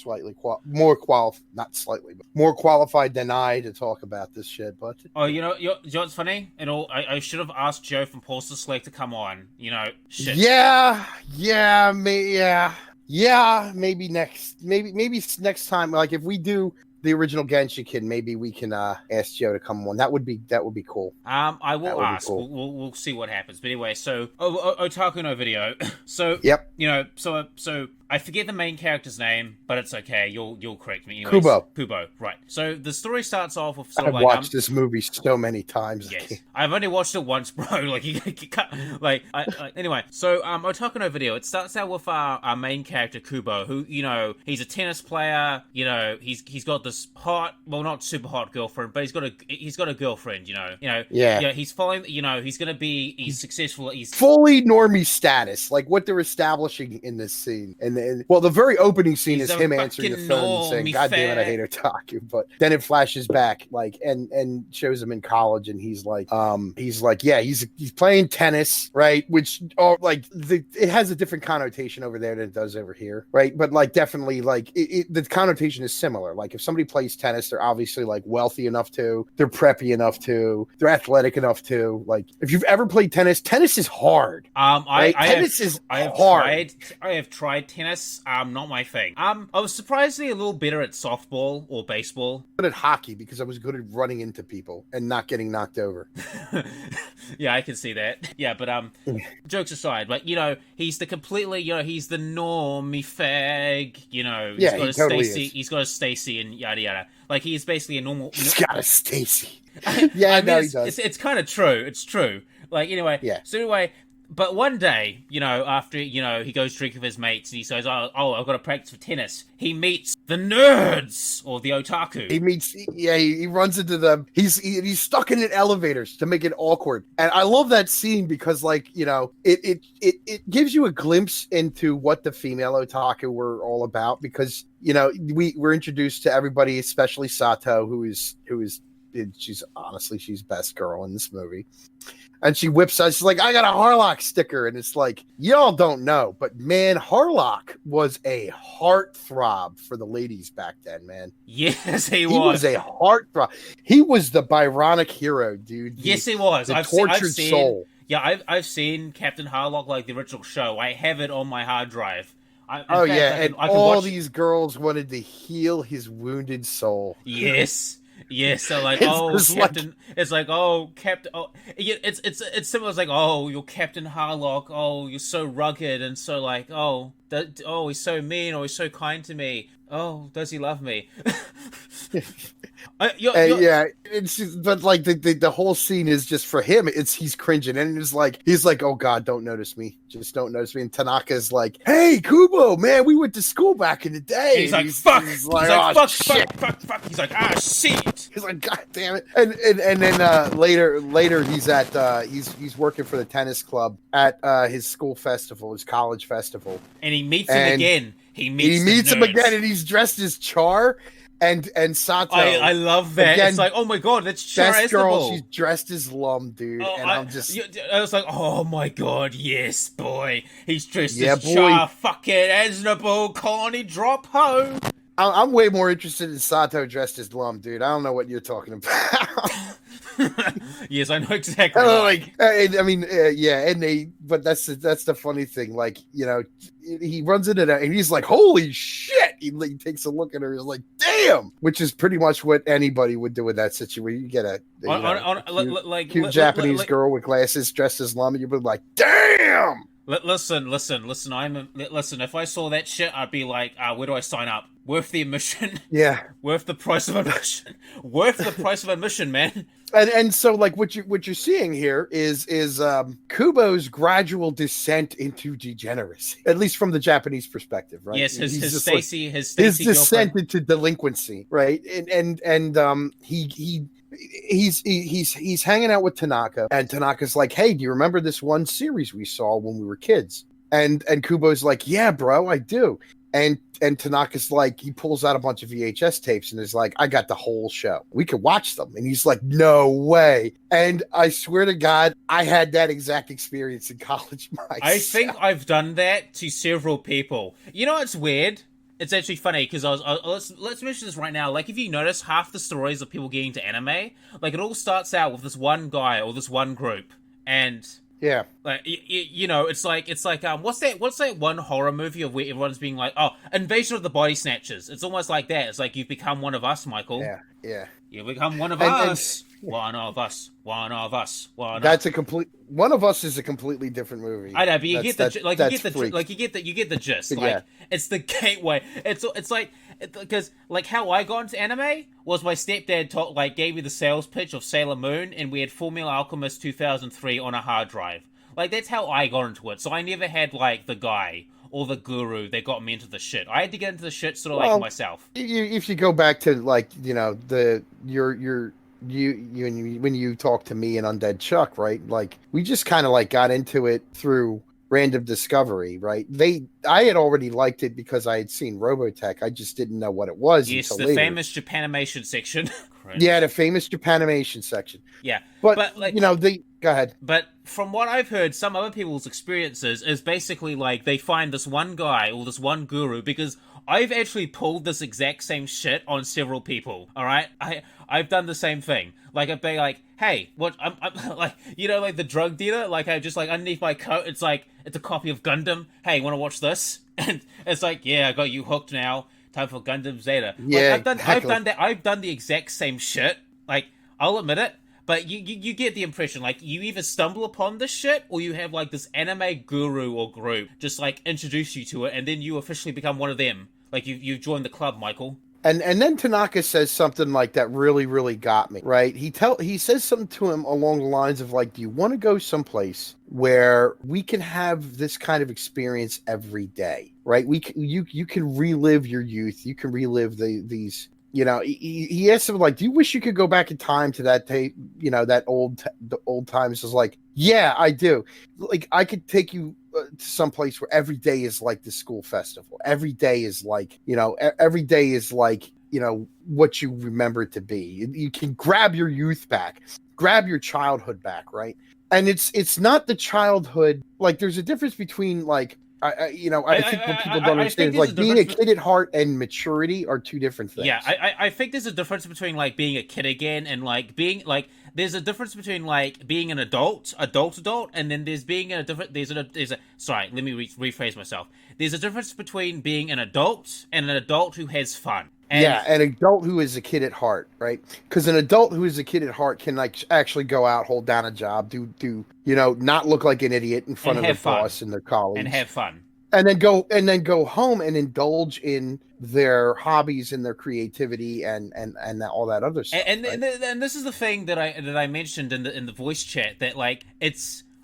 qualified than I to talk about this shit. But you know what's funny? I should have asked Joe from Poster Select to come on. You know, shit. Yeah, maybe next time. Like if we do the original Genshiken, maybe we can ask Joe to come on. That would be cool. I will ask. Cool. We'll see what happens. But anyway, so Otaku no Video. So yep. You know, so I forget the main character's name, but it's okay. You'll correct me. Anyways, Kubo. Right. So the story starts off with I've watched this movie so many times. Yes, I've only watched it once, bro. Like you can't, anyway. So Otaku no Video. It starts out with our main character Kubo, who, you know, he's a tennis player. You know, he's got this hot, well, not super hot girlfriend, but he's got a girlfriend. You know. Yeah. He's following. You know, he's successful. He's fully normie status, like what they're establishing in this scene. and well, the very opening scene He's is a him answering the fucking phone and saying, "God damn it, I hate Otaku." But then it flashes back, like, and shows him in college, and he's like, yeah, he's playing tennis, right? Which, like, it has a different connotation over there than it does over here, right? But like, definitely, like, the connotation is similar. Like, if somebody plays tennis, they're obviously like wealthy enough to, they're preppy enough to, they're athletic enough to. Like, if you've ever played tennis is hard. Right? Tennis is hard. I have tried tennis. Not my thing. I was surprisingly a little better at softball or baseball. Good at hockey because I was good at running into people and not getting knocked over. Yeah, I can see that. Yeah, but jokes aside, like, you know, he's the completely, you know, he's the normie fag. You know, he's got he a totally Stacy. is. He's got a Stacy and yada yada. Like, he's basically a normal. He's got a Stacy. Yeah, no, he does. It's kind of true. It's true. Like, anyway. Yeah. So anyway. But one day, you know, after, you know, he goes drinking with his mates and he says, oh, I've got to practice for tennis. He meets the nerds, or the otaku. He runs into them. He's stuck in an elevator to make it awkward. And I love that scene because, like, you know, it gives you a glimpse into what the female otaku were all about because, you know, we're introduced to everybody, especially Sato, who is she's best girl in this movie. And she whips out, she's like, I got a Harlock sticker. And it's like, y'all don't know, but man, Harlock was a heartthrob for the ladies back then, man. Yes, he was. He was a heartthrob. He was the Byronic hero, dude. Yes, he was. The tortured soul. Yeah, I've seen Captain Harlock, like the original show. I have it on my hard drive. All these girls wanted to heal his wounded soul. Yes. Yes, so like, Captain. It's like, Captain. Oh, it's similar. It's like, you're Captain Harlock. Oh, you're so rugged and so like, he's so mean or he's so kind to me. Oh, does he love me? But like the whole scene is just for him. He's cringing and he's like, oh God, don't notice me. Just don't notice me. And Tanaka's like, hey, Kubo, man, we went to school back in the day. And he's like, fuck. He's like, fuck. He's like, shit. He's like, God damn it. And then later he's at he's working for the tennis club at his school festival, his college festival, and he meets him again. He meets him again, and he's dressed as Char. And Sato. I love that. Again, it's like, oh my God, that's Char. Best girl, she's dressed as Lum, dude. I was like, oh my God, yes, boy. He's dressed as Char. Fucking Aznable, Connie, drop home. I'm way more interested in Sato dressed as Lum, dude. I don't know what you're talking about. Yes, I know exactly. But that's the funny thing. Like, you know, he runs into that and he's like, holy shit. He takes a look at her and is like, damn, which is pretty much what anybody would do in that situation. You get a cute Japanese girl with glasses dressed as Lum and you'd be like, damn. Listen. Listen. If I saw that shit, I'd be like, "Where do I sign up? Worth the admission? Yeah, worth the price of admission. Worth the price of admission, man." And so, like, what you're seeing here is Kubo's gradual descent into degeneracy, at least from the Japanese perspective, right? Yes, his descent into delinquency, right? And he's hanging out with Tanaka, and Tanaka's like, hey, do you remember this one series we saw when we were kids? And Kubo's like, yeah, bro, I do. And Tanaka's like, he pulls out a bunch of VHS tapes and is like, I got the whole show. We could watch them. And he's like, no way. And I swear to God, I had that exact experience in college myself. I think I've done that to several people. You know what's weird? It's actually funny because let's mention this right now. Like, if you notice, half the stories of people getting to anime, like, it all starts out with this one guy or this one group, and yeah, like you know, it's like what's that one horror movie of where everyone's being like, Invasion of the Body Snatchers? It's almost like that. It's like, you've become one of us, Michael. Yeah. You become one of us. One of us. One of us. One. That's a complete. One of Us is a completely different movie. I know, but you get the gist. Like, yeah. It's the gateway. It's like, because like how I got into anime was my stepdad gave me the sales pitch of Sailor Moon, and we had Fullmetal Alchemist 2003 on a hard drive. Like, that's how I got into it. So I never had like the guy or the guru that got me into the shit. I had to get into the shit sort of like myself. If you go back to, like, you know, when you talk to me and Undead Chuck, right? Like, we just kind of like got into it through Random Discovery, right? I had already liked it because I had seen Robotech. I just didn't know what it was. Yes, until the later. famous Japanimation section. Yeah, the famous Japanimation section. Yeah, but like, go ahead. But from what I've heard, some other people's experiences is basically like they find this one guy or this one guru, because I've actually pulled this exact same shit on several people. All right, I've done the same thing. Like I'd be like, hey, what? I'm like, like the drug dealer. Like I just like underneath my coat, it's a copy of Gundam. Hey, want to watch this? And it's like, yeah, I got you hooked now. Time for Gundam Zeta. Yeah, I've done that. I've done the exact same shit. Like, I'll admit it. But you get the impression, like, you either stumble upon this shit, or you have, like, this anime guru or group just, like, introduce you to it, and then you officially become one of them. Like, you've joined the club, Michael. And then Tanaka says something like that really, really got me, right? He says something to him along the lines of like, do you want to go someplace where we can have this kind of experience every day, right? You can relive your youth. You can relive these, he asked him like, do you wish you could go back in time to that day, the old times? Is like, yeah, I do. Like, I could take you to some place where every day is like the school festival. Every day is like, what you remember it to be. You can grab your youth back, grab your childhood back, right? And it's not the childhood. Like, there's a difference between like, I think what people don't understand is like being a kid at heart and maturity are two different things. Yeah, I think there's a difference between like being a kid again and like being like, there's a difference between like being an adult, and then there's being a different. Sorry, let me rephrase myself. There's a difference between being an adult and an adult who has fun. And an adult who is a kid at heart, right? Because an adult who is a kid at heart can like actually go out, hold down a job, do not look like an idiot in front of their boss and their colleagues, and have fun, and then go home and indulge in their hobbies and their creativity and all that other stuff. And this is the thing that I mentioned in the voice chat, that like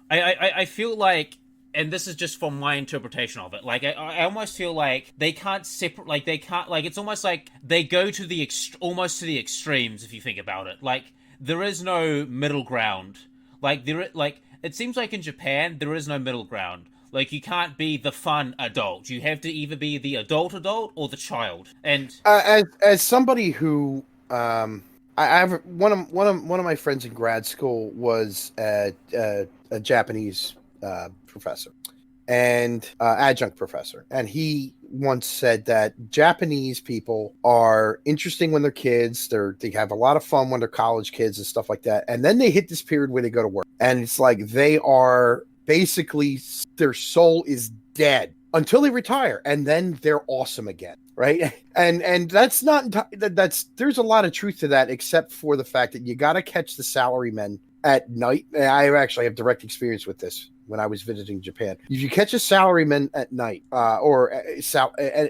I feel like. And this is just from my interpretation of it. Like, I almost feel like they can't separate. Like, they can't. Like, it's almost like they go to almost to the extremes. If you think about it, like there is no middle ground. Like it seems like in Japan there is no middle ground. Like, you can't be the fun adult. You have to either be the adult or the child. And as somebody who I have one of my friends in grad school was a Japanese professor and adjunct professor, and he once said that Japanese people are interesting when they're kids. They have a lot of fun when they're college kids and stuff like that, and then they hit this period where they go to work, and it's like they are basically, their soul is dead until they retire, and then they're awesome again, right? And that's there's a lot of truth to that, except for the fact that you got to catch the salarymen at night. I actually have direct experience with this when I was visiting Japan. If you catch a salaryman at night,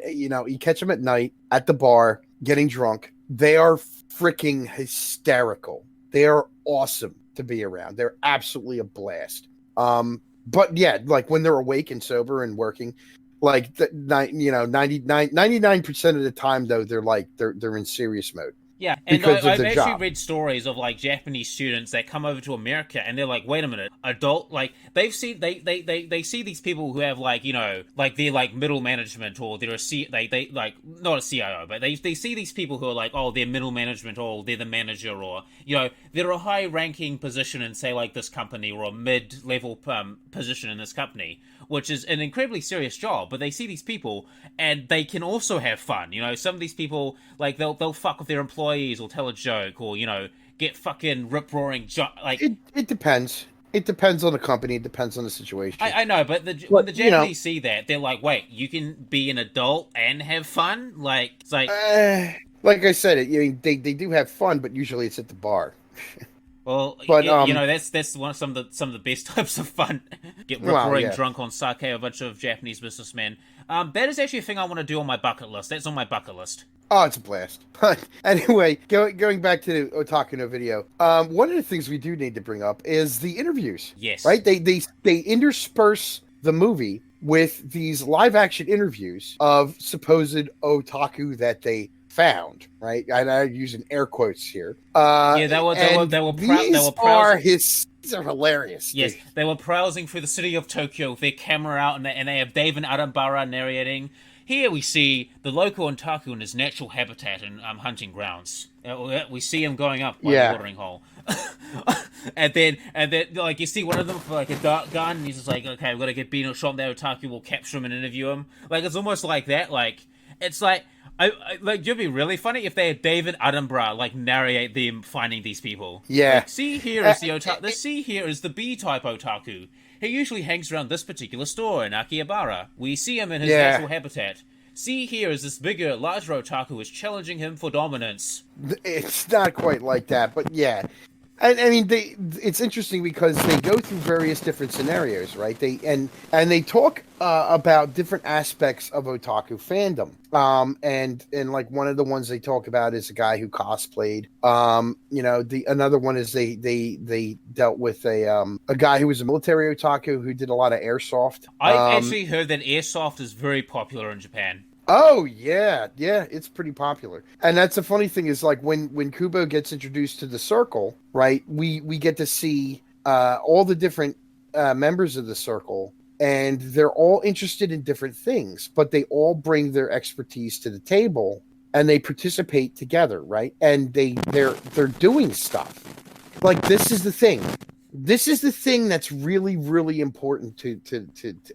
you catch them at night at the bar getting drunk, they are freaking hysterical. They are awesome to be around. They're absolutely a blast. But yeah, like when they're awake and sober and working, like 99% of the time though, they're in serious mode. Yeah, and I've actually read stories of like Japanese students that come over to America and they're like, wait a minute, adult, like they see these people who have like, like they're like middle management, or they're they like not a CIO, but they see these people who are like, oh, they're middle management, or they're the manager, or they're a high ranking position in say like this company, or a mid level position in this company, which is an incredibly serious job. But they see these people and they can also have fun. Some of these people, like they'll fuck with their employees, or tell a joke, or get fucking rip-roaring like it depends. It depends on the company. It depends on the situation. I know, but when the Japanese see that, they're like, wait, you can be an adult and have fun? Like, it's like I said, they do have fun, but usually it's at the bar. Well, but that's some of the best types of fun. Get rip-roaring drunk on sake, a bunch of Japanese businessmen. That is actually a thing I want to do on my bucket list. That's on my bucket list. Oh, it's a blast. But anyway, going back to the Otaku no video, one of the things we do need to bring up is the interviews. Yes. Right? They intersperse the movie with these live action interviews of supposed otaku that they found, right? And I'm using air quotes here. They were these are hilarious. Yes, they were browsing through the city of Tokyo with their camera out, and they have David Attenborough narrating. Here we see the local otaku in his natural habitat and hunting grounds. We see him going up by the watering hole. and then like you see one of them with like a dart gun, and he's just like, okay, we've got to get Bean or shot that otaku, we'll capture him and interview him. Like, it's almost like that. Like, it's like, it'd be really funny if they had David Attenborough like narrate them finding these people. Yeah. Like, see here is the otaku. See here is the B-type otaku. He usually hangs around this particular store in Akihabara. We see him in his natural habitat. See here is this bigger, larger otaku is challenging him for dominance. It's not quite like that, but yeah. I mean, it's interesting because they go through various different scenarios, right? They talk about different aspects of otaku fandom. And like one of the ones they talk about is a guy who cosplayed. Another one is they dealt with a guy who was a military otaku who did a lot of airsoft. I've actually heard that airsoft is very popular in Japan. Oh yeah, it's pretty popular. And that's the funny thing is, like, when Kubo gets introduced to the circle, right? We get to see all the different members of the circle, and they're all interested in different things, but they all bring their expertise to the table, and they participate together, right? And they're doing stuff. Like, this is the thing. This is the thing that's really, really important to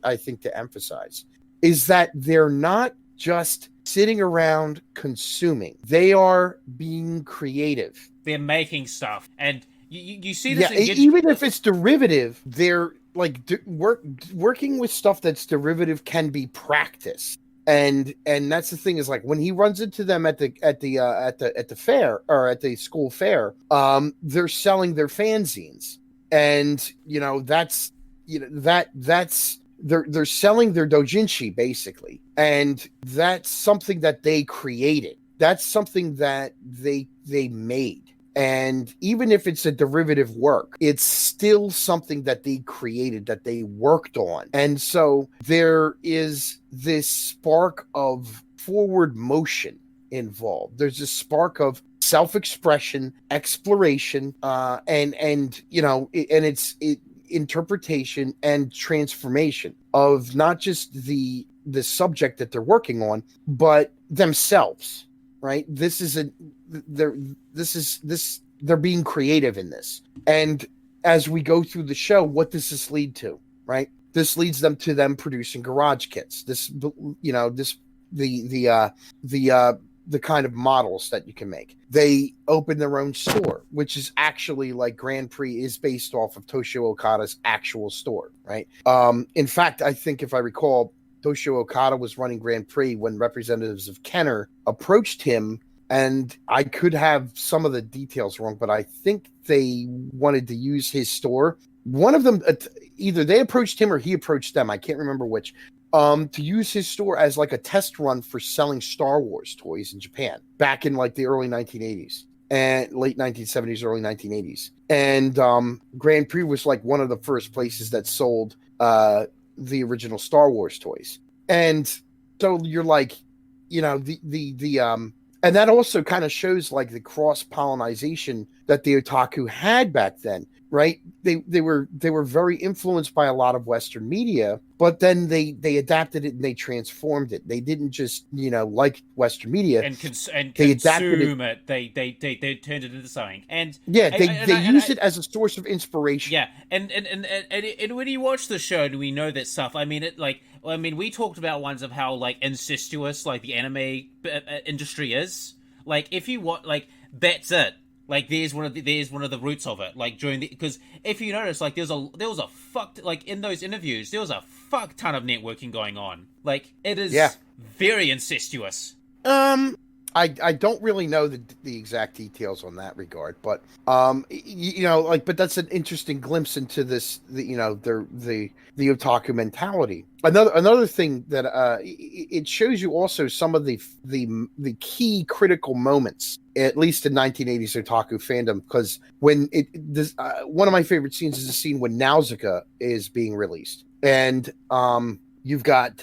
I think to emphasize, is that they're not just sitting around consuming. They are being creative. They're making stuff. And you see this... even if it's derivative, they're like working with stuff that's derivative can be practiced. And that's the thing, is like when he runs into them at the fair, or at the school fair, they're selling their fanzines. And they're selling their doujinshi, basically. And that's something that they created. That's something that they made. And even if it's a derivative work, it's still something that they created, that they worked on. And so there is this spark of forward motion involved. There's a spark of self-expression, exploration, and it's interpretation and transformation of not just the subject that they're working on, but themselves, right? They're being creative in this. And as we go through the show, what does this lead to, right? This leads them to them producing garage kits. The kind of models that you can make. They open their own store, which is actually, like, Grand Prix is based off of Toshio Okada's actual store, right? In fact, I think if I recall, Toshio Okada was running Grand Prix when representatives of Kenner approached him, and I could have some of the details wrong, but I think they wanted to use his store. One of them, either they approached him or he approached them, I can't remember which, to use his store as like a test run for selling Star Wars toys in Japan back in like the early 1980s and late 1970s, early 1980s. And Grand Prix was like one of the first places that sold the original Star Wars toys. And so you're like, and that also kind of shows like the cross-pollinization that the otaku had back then, right? They were very influenced by a lot of Western media, but then they adapted it and they transformed it. They didn't just like Western media and consume it. They turned it into something. And they used it as a source of inspiration. Yeah, and when you watch the show, do we know that stuff? I mean, we talked about ones of how like incestuous like the anime industry is. Like, if you want, like, that's it. Like, there's one of the roots of it. Like, because if you notice, like, there was a fuck, like, in those interviews, there was a fuck ton of networking going on. Like, it is very incestuous. I don't really know the exact details on that regard, but but that's an interesting glimpse into this, the otaku mentality. Another thing that it shows you also some of the key critical moments, at least in 1980s otaku fandom, because when one of my favorite scenes is the scene when Nausicaa is being released, and you've got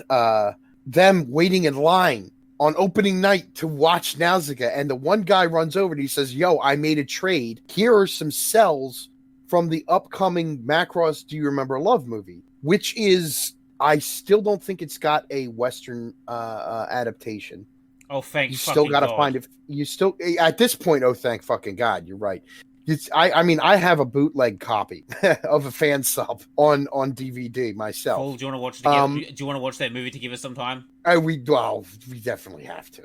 them waiting in line on opening night to watch Nausicaa, and the one guy runs over and he says, "Yo, I made a trade. Here are some cells from the upcoming Macross Do You Remember Love movie," which is, I still don't think it's got a Western adaptation. Oh, thank you fucking still got to God. find it. You still, at this point, oh, thank fucking God, you're right. I mean, I have a bootleg copy of a fan sub on DVD myself. Paul, do you want to watch do you want to watch that movie to give us some time? We definitely have to.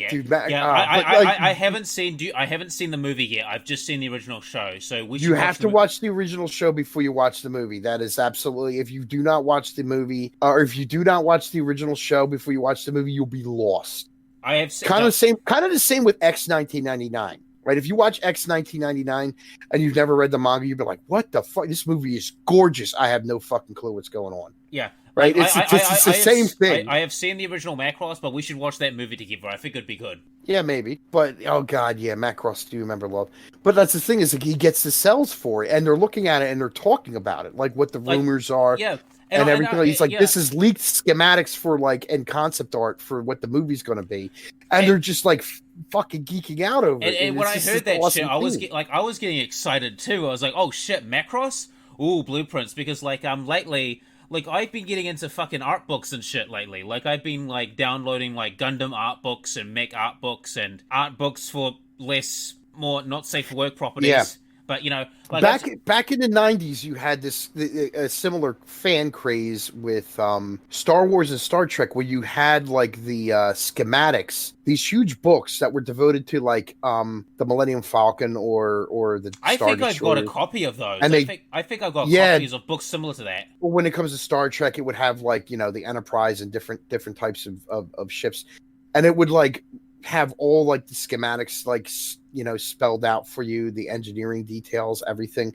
Dude, I haven't seen the movie yet. I've just seen the original show, so you have to watch the original show before you watch the movie. That is absolutely. If you do not watch the movie, or if you do not watch the original show before you watch the movie, you'll be lost. I have kind of the same with X 1999. Right, if you watch X 1999 and you've never read the manga, you'd be like, "What the fuck? This movie is gorgeous. I have no fucking clue what's going on." Yeah, right. It's the same thing. I have seen the original Macross, but we should watch that movie together. I think it'd be good. Yeah, maybe. But oh god, yeah, Macross Do You Remember Love? But that's the thing, is like he gets the cells for it, and they're looking at it and they're talking about it, like what the rumors are. Yeah. And everything. He's like, this is leaked schematics for and concept art for what the movie's going to be, and they're just like fucking geeking out over it. And when I heard that shit, I was getting excited too. I was like, oh shit, Macross, ooh, blueprints, because lately, I've been getting into fucking art books and shit lately. Like I've been downloading Gundam art books and mech art books and art books for more not safe for work properties. Yeah. But back in the 90s, you had a similar fan craze with Star Wars and Star Trek, where you had the schematics, these huge books that were devoted to the Millennium Falcon or the Star Destroyer. I think I've got a copy of those. And I think I've got copies of books similar to that. Well, when it comes to Star Trek, it would have the Enterprise and different types of ships, and it would have all the schematics spelled out for you, the engineering details, everything.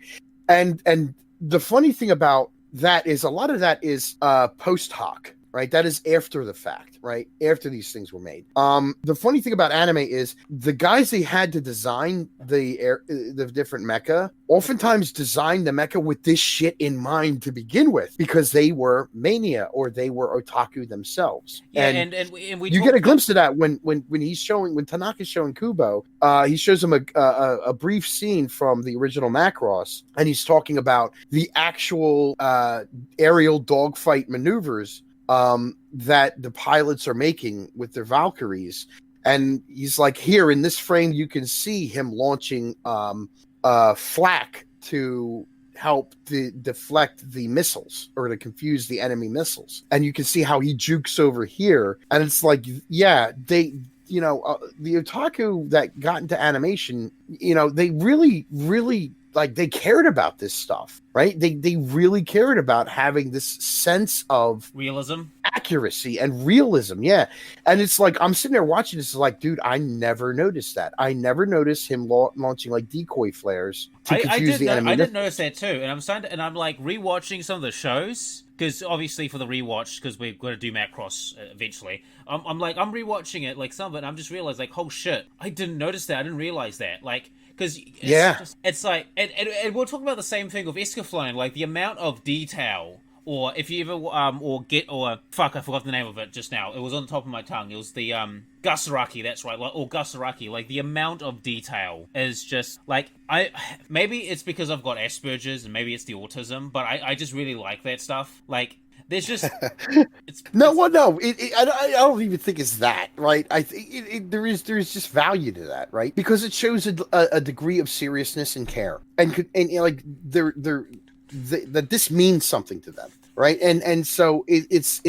And the funny thing about that is a lot of that is post hoc, right? That is after the fact, right? After these things were made. The funny thing about anime is the guys they had to design the different mecha oftentimes designed the mecha with this shit in mind to begin with, because they were mania or they were otaku themselves. Yeah, and we you get a glimpse of that when Tanaka's showing Kubo. He shows him a brief scene from the original Macross, and he's talking about the actual aerial dogfight maneuvers that the pilots are making with their Valkyries. And he's like, here in this frame, you can see him launching flak to help deflect the missiles or to confuse the enemy missiles. And you can see how he jukes over here. And it's like, yeah, the otaku that got into animation, they really, really they cared about this stuff, right? They really cared about having this sense of realism, accuracy, and realism. Yeah. And it's I'm sitting there watching this, dude, I never noticed that. I never noticed him launching decoy flares to confuse the enemy. I didn't notice that too. And I'm rewatching some of the shows, because obviously for the rewatch, because we're going to do Macross eventually. I'm rewatching it, some of it, and I'm just realized oh shit, I didn't notice that. I didn't realize that. Because it's and we'll talk about the same thing with Escaflowne, the amount of detail, or if you ever I forgot the name of it just now. It was on the top of my tongue. It was the Gusaraki, that's right, or Gusaraki. The amount of detail is just maybe it's because I've got Asperger's and maybe it's the autism, but I just really like that stuff. There's just I don't even think it's that, right? I think there is just value to that, right? Because it shows a degree of seriousness and care, and that this means something to them, right? And so it's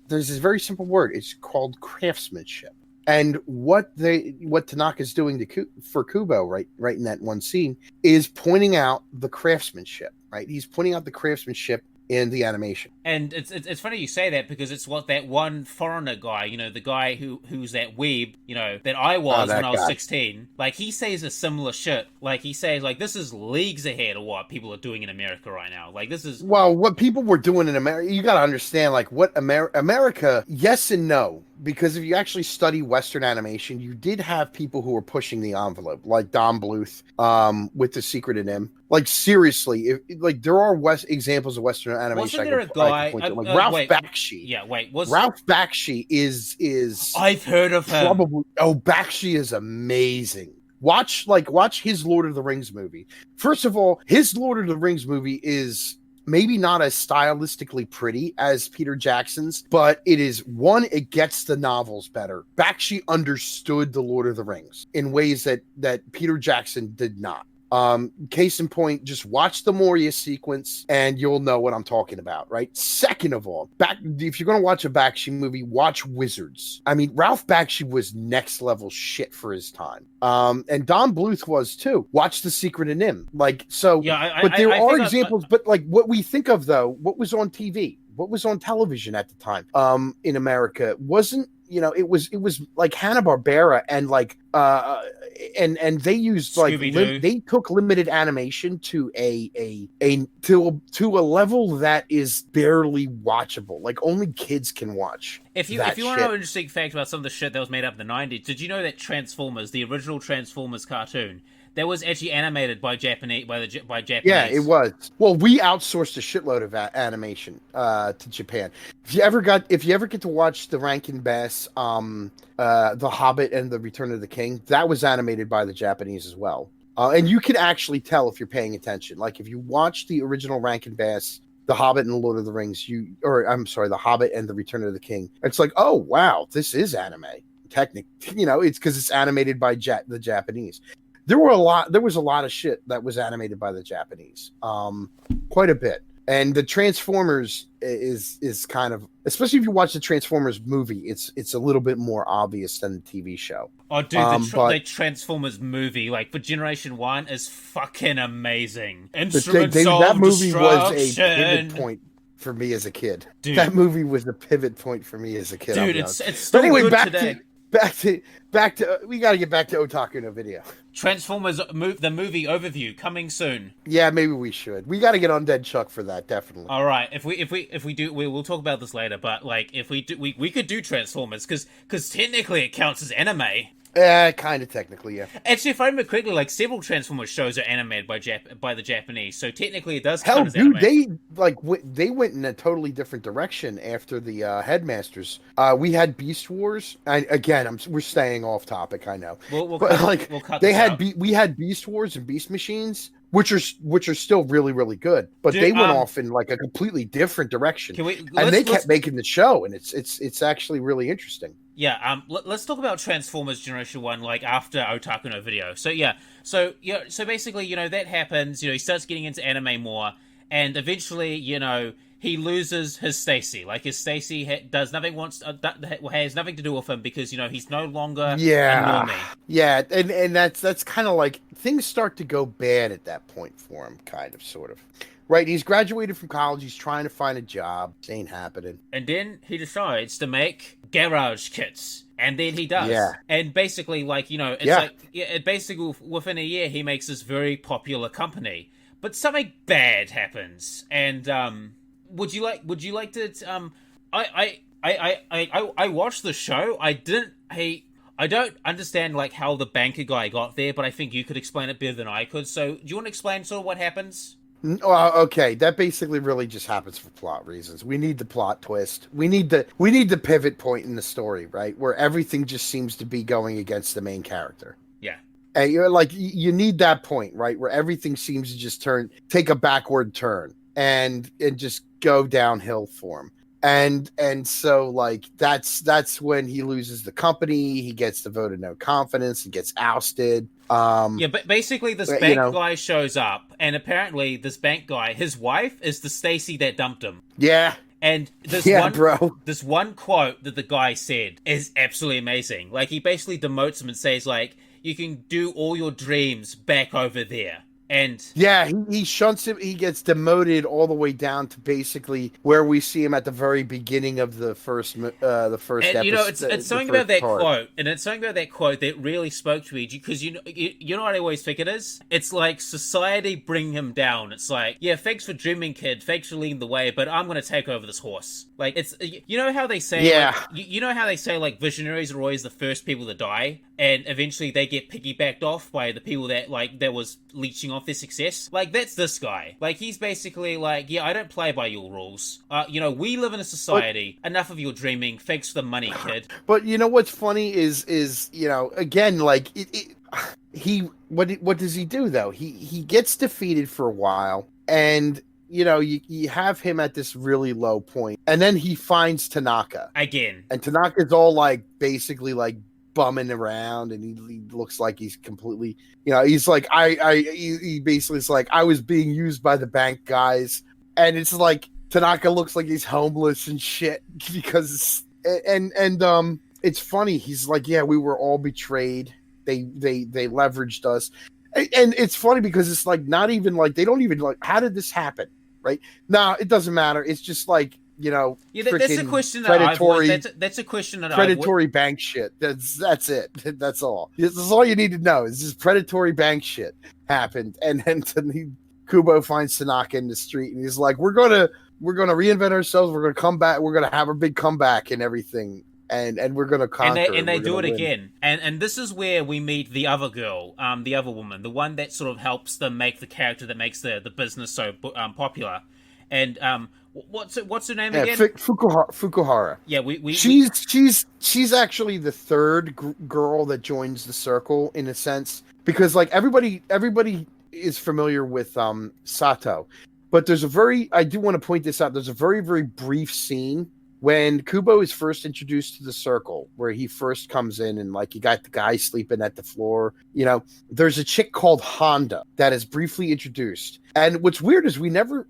there's this very simple word. It's called craftsmanship. And what Tanaka's doing for Kubo, right in that one scene, is pointing out the craftsmanship, right? He's pointing out the craftsmanship in the animation. And it's funny you say that, because it's what that one foreigner guy, the guy who's that weeb, that I was when I was 16, he says a similar shit. He says this is leagues ahead of what people are doing in America right now. This is, well, what people were doing in America, you got to understand what America, yes and no. because if you actually study Western animation, you did have people who were pushing the envelope, like Don Bluth, with The Secret in Him. Like seriously, there are examples of Western animation. Wasn't there a guy like Ralph Bakshi? Yeah, Ralph Bakshi is I've heard of him. Probably. Oh, Bakshi is amazing. Watch his Lord of the Rings movie. First of all, his Lord of the Rings movie is maybe not as stylistically pretty as Peter Jackson's, but it gets the novels better. Bakshi understood the Lord of the Rings in ways that Peter Jackson did not. Case in point, just watch the Moria sequence and you'll know what I'm talking about, right? Second of all, if you're going to watch a Bakshi movie, watch Wizards. I mean, Ralph Bakshi was next level shit for his time. And Don Bluth was too. Watch The Secret in Him. But there are examples, but like what we think of though, what was on TV, what was on television at the time, in America wasn't, it was like Hanna-Barbera and and they used they took limited animation to a level that is barely watchable. Like only kids can watch. If you want to know an interesting fact about some of the shit that was made up in the 90s, did you know that Transformers, the original Transformers cartoon, that was actually animated by Japanese. Yeah, it was. Well, we outsourced a shitload of animation to Japan. If you ever get to watch the Rankin Bass, The Hobbit and the Return of the King, that was animated by the Japanese as well. And you can actually tell if you're paying attention. Like if you watch the original Rankin Bass, The Hobbit and the Lord of the Rings, The Hobbit and the Return of the King, it's like, oh wow, this is anime. It's because it's animated by the Japanese. There was a lot of shit that was animated by the Japanese, quite a bit. And the Transformers is kind of, especially if you watch the Transformers movie, it's a little bit more obvious than the TV show. Oh, dude, the Transformers movie, like for Generation 1, is fucking amazing. That movie was a pivot point for me as a kid. Dude. That movie was a pivot point for me as a kid. Dude, it's still good today. Back to we got to get back to Otaku no Video. Transformers the movie overview coming soon. Yeah, maybe we should. We got to get on Dead Chuck for that, definitely. All right, if we do, we'll talk about this later. But like, if we do, we could do Transformers because technically it counts as anime. Kind of technically, yeah. Actually, if I remember correctly, like several Transformers shows are animated by the Japanese, so technically it does count as anime. They went in a totally different direction after the Headmasters. We had Beast Wars, and again, we're staying off topic. I know, we'll cut they this had out. We had Beast Wars and Beast Machines, which are still really really good, but they went off in like a completely different direction. They kept making the show, and it's actually really interesting. Yeah, let's talk about Transformers Generation 1, like, after Otaku no Video. So basically, that happens, he starts getting into anime more, and eventually, he loses his Stacy. Like, his Stacy has nothing to do with him because, he's no longer a normie. Yeah, and that's kind of like, things start to go bad at that point for him, kind of, sort of. Right, he's graduated from college, he's trying to find a job, it ain't happening. And then he decides to make garage kits. And then he does. Yeah. And basically, basically within a year, he makes this very popular company. But something bad happens. And, would you like to, I watched the show, I don't understand, like, how the banker guy got there, but I think you could explain it better than I could. So, do you want to explain sort of what happens? Okay, that basically really just happens for plot reasons. We need the plot twist. We need the pivot point in the story, right? Where everything just seems to be going against the main character. Yeah. And you're like, you need that point, right? Where everything seems to just take a backward turn and just go downhill for him. And so like that's when he loses the company, he gets the vote of no confidence, he gets ousted. But basically this bank guy shows up, and apparently this bank guy, his wife is the Stacy that dumped him. Yeah. And this one quote that the guy said is absolutely amazing. Like, he basically demotes him and says, like, you can do all your dreams back over there. And yeah, he shunts him. He gets demoted all the way down to basically where we see him at the very beginning of the first episode. you know, it's something about that quote, and it's something about that quote that really spoke to me, because you know what I always think it is. It's like society bring him down. It's like, yeah, thanks for dreaming, kid. Thanks for leading the way, but I'm gonna take over this horse. Like, it's, you know how they say, yeah, like, you know how they say, like, visionaries are always the first people to die, and eventually they get piggybacked off by the people that, like, that was leeching off their success. Like, that's this guy. Like, he's basically like, yeah, I don't play by your rules. You know, we live in a society. Enough of your dreaming. Thanks for the money, kid. But you know what's funny is you know, again, like what does he do though? He gets defeated for a while, and you know, you have him at this really low point, and then he finds Tanaka again, and Tanaka's all like basically like bumming around, and he looks like he's completely, you know, he's like he basically is like, I was being used by the bank guys, and it's like Tanaka looks like he's homeless and shit because it's funny. He's like, yeah, we were all betrayed. They leveraged us. And it's funny because it's like not even like they don't even like, how did this happen? Right? No, it doesn't matter. It's just like, you know, yeah, that's a question that that's a question that predatory bank shit. That's it. That's all. That's all you need to know. Is this predatory bank shit happened, and then Kubo finds Tanaka in the street, and he's like, we're gonna reinvent ourselves. We're gonna come back. We're gonna have a big comeback and everything. And we're gonna conquer. And they do it again. And this is where we meet the other girl, the other woman, the one that sort of helps them make the character that makes the business so popular. And what's her name again? Fukuhara. Yeah, she's actually the third girl that joins the circle in a sense, because like everybody is familiar with Sato, but I do want to point this out. There's a very, very brief scene when Kubo is first introduced to the circle, where he first comes in and like you got the guy sleeping at the floor, you know, there's a chick called Honda that is briefly introduced. And what's weird is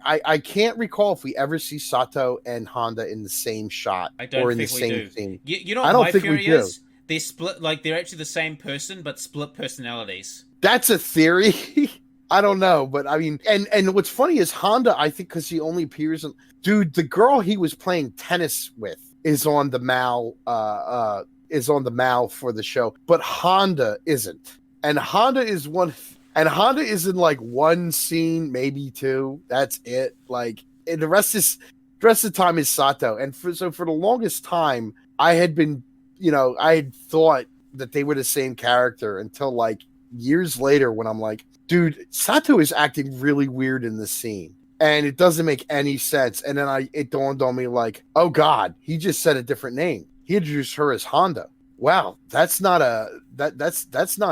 I can't recall if we ever see Sato and Honda in the same shot or in the same scene. You know what my theory is? They split, like they're actually the same person, but split personalities. That's a theory. I don't know, but I mean, and what's funny is Honda, I think, because he only appears in, dude, the girl he was playing tennis with is on the Mal for the show, but Honda isn't, and Honda is in like one scene, maybe two. That's it. Like, and the rest of the time is Sato, and for the longest time, I had thought that they were the same character until like years later when I'm like, dude, Sato is acting really weird in this scene, and it doesn't make any sense. And then it dawned on me like, oh god, he just said a different name. He introduced her as Honda. Wow, that's not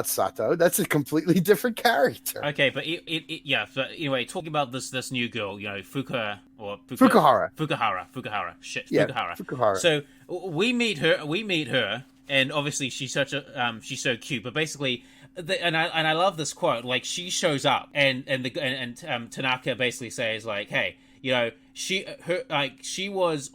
Sato. That's a completely different character. Okay, but yeah. So anyway, talking about this new girl, you know, Fukuhara. Shit, yeah, Fukuhara. So we meet her, and obviously she's so cute. But basically, and I love this quote. Like, she shows up, and Tanaka basically says like, hey, you know, she was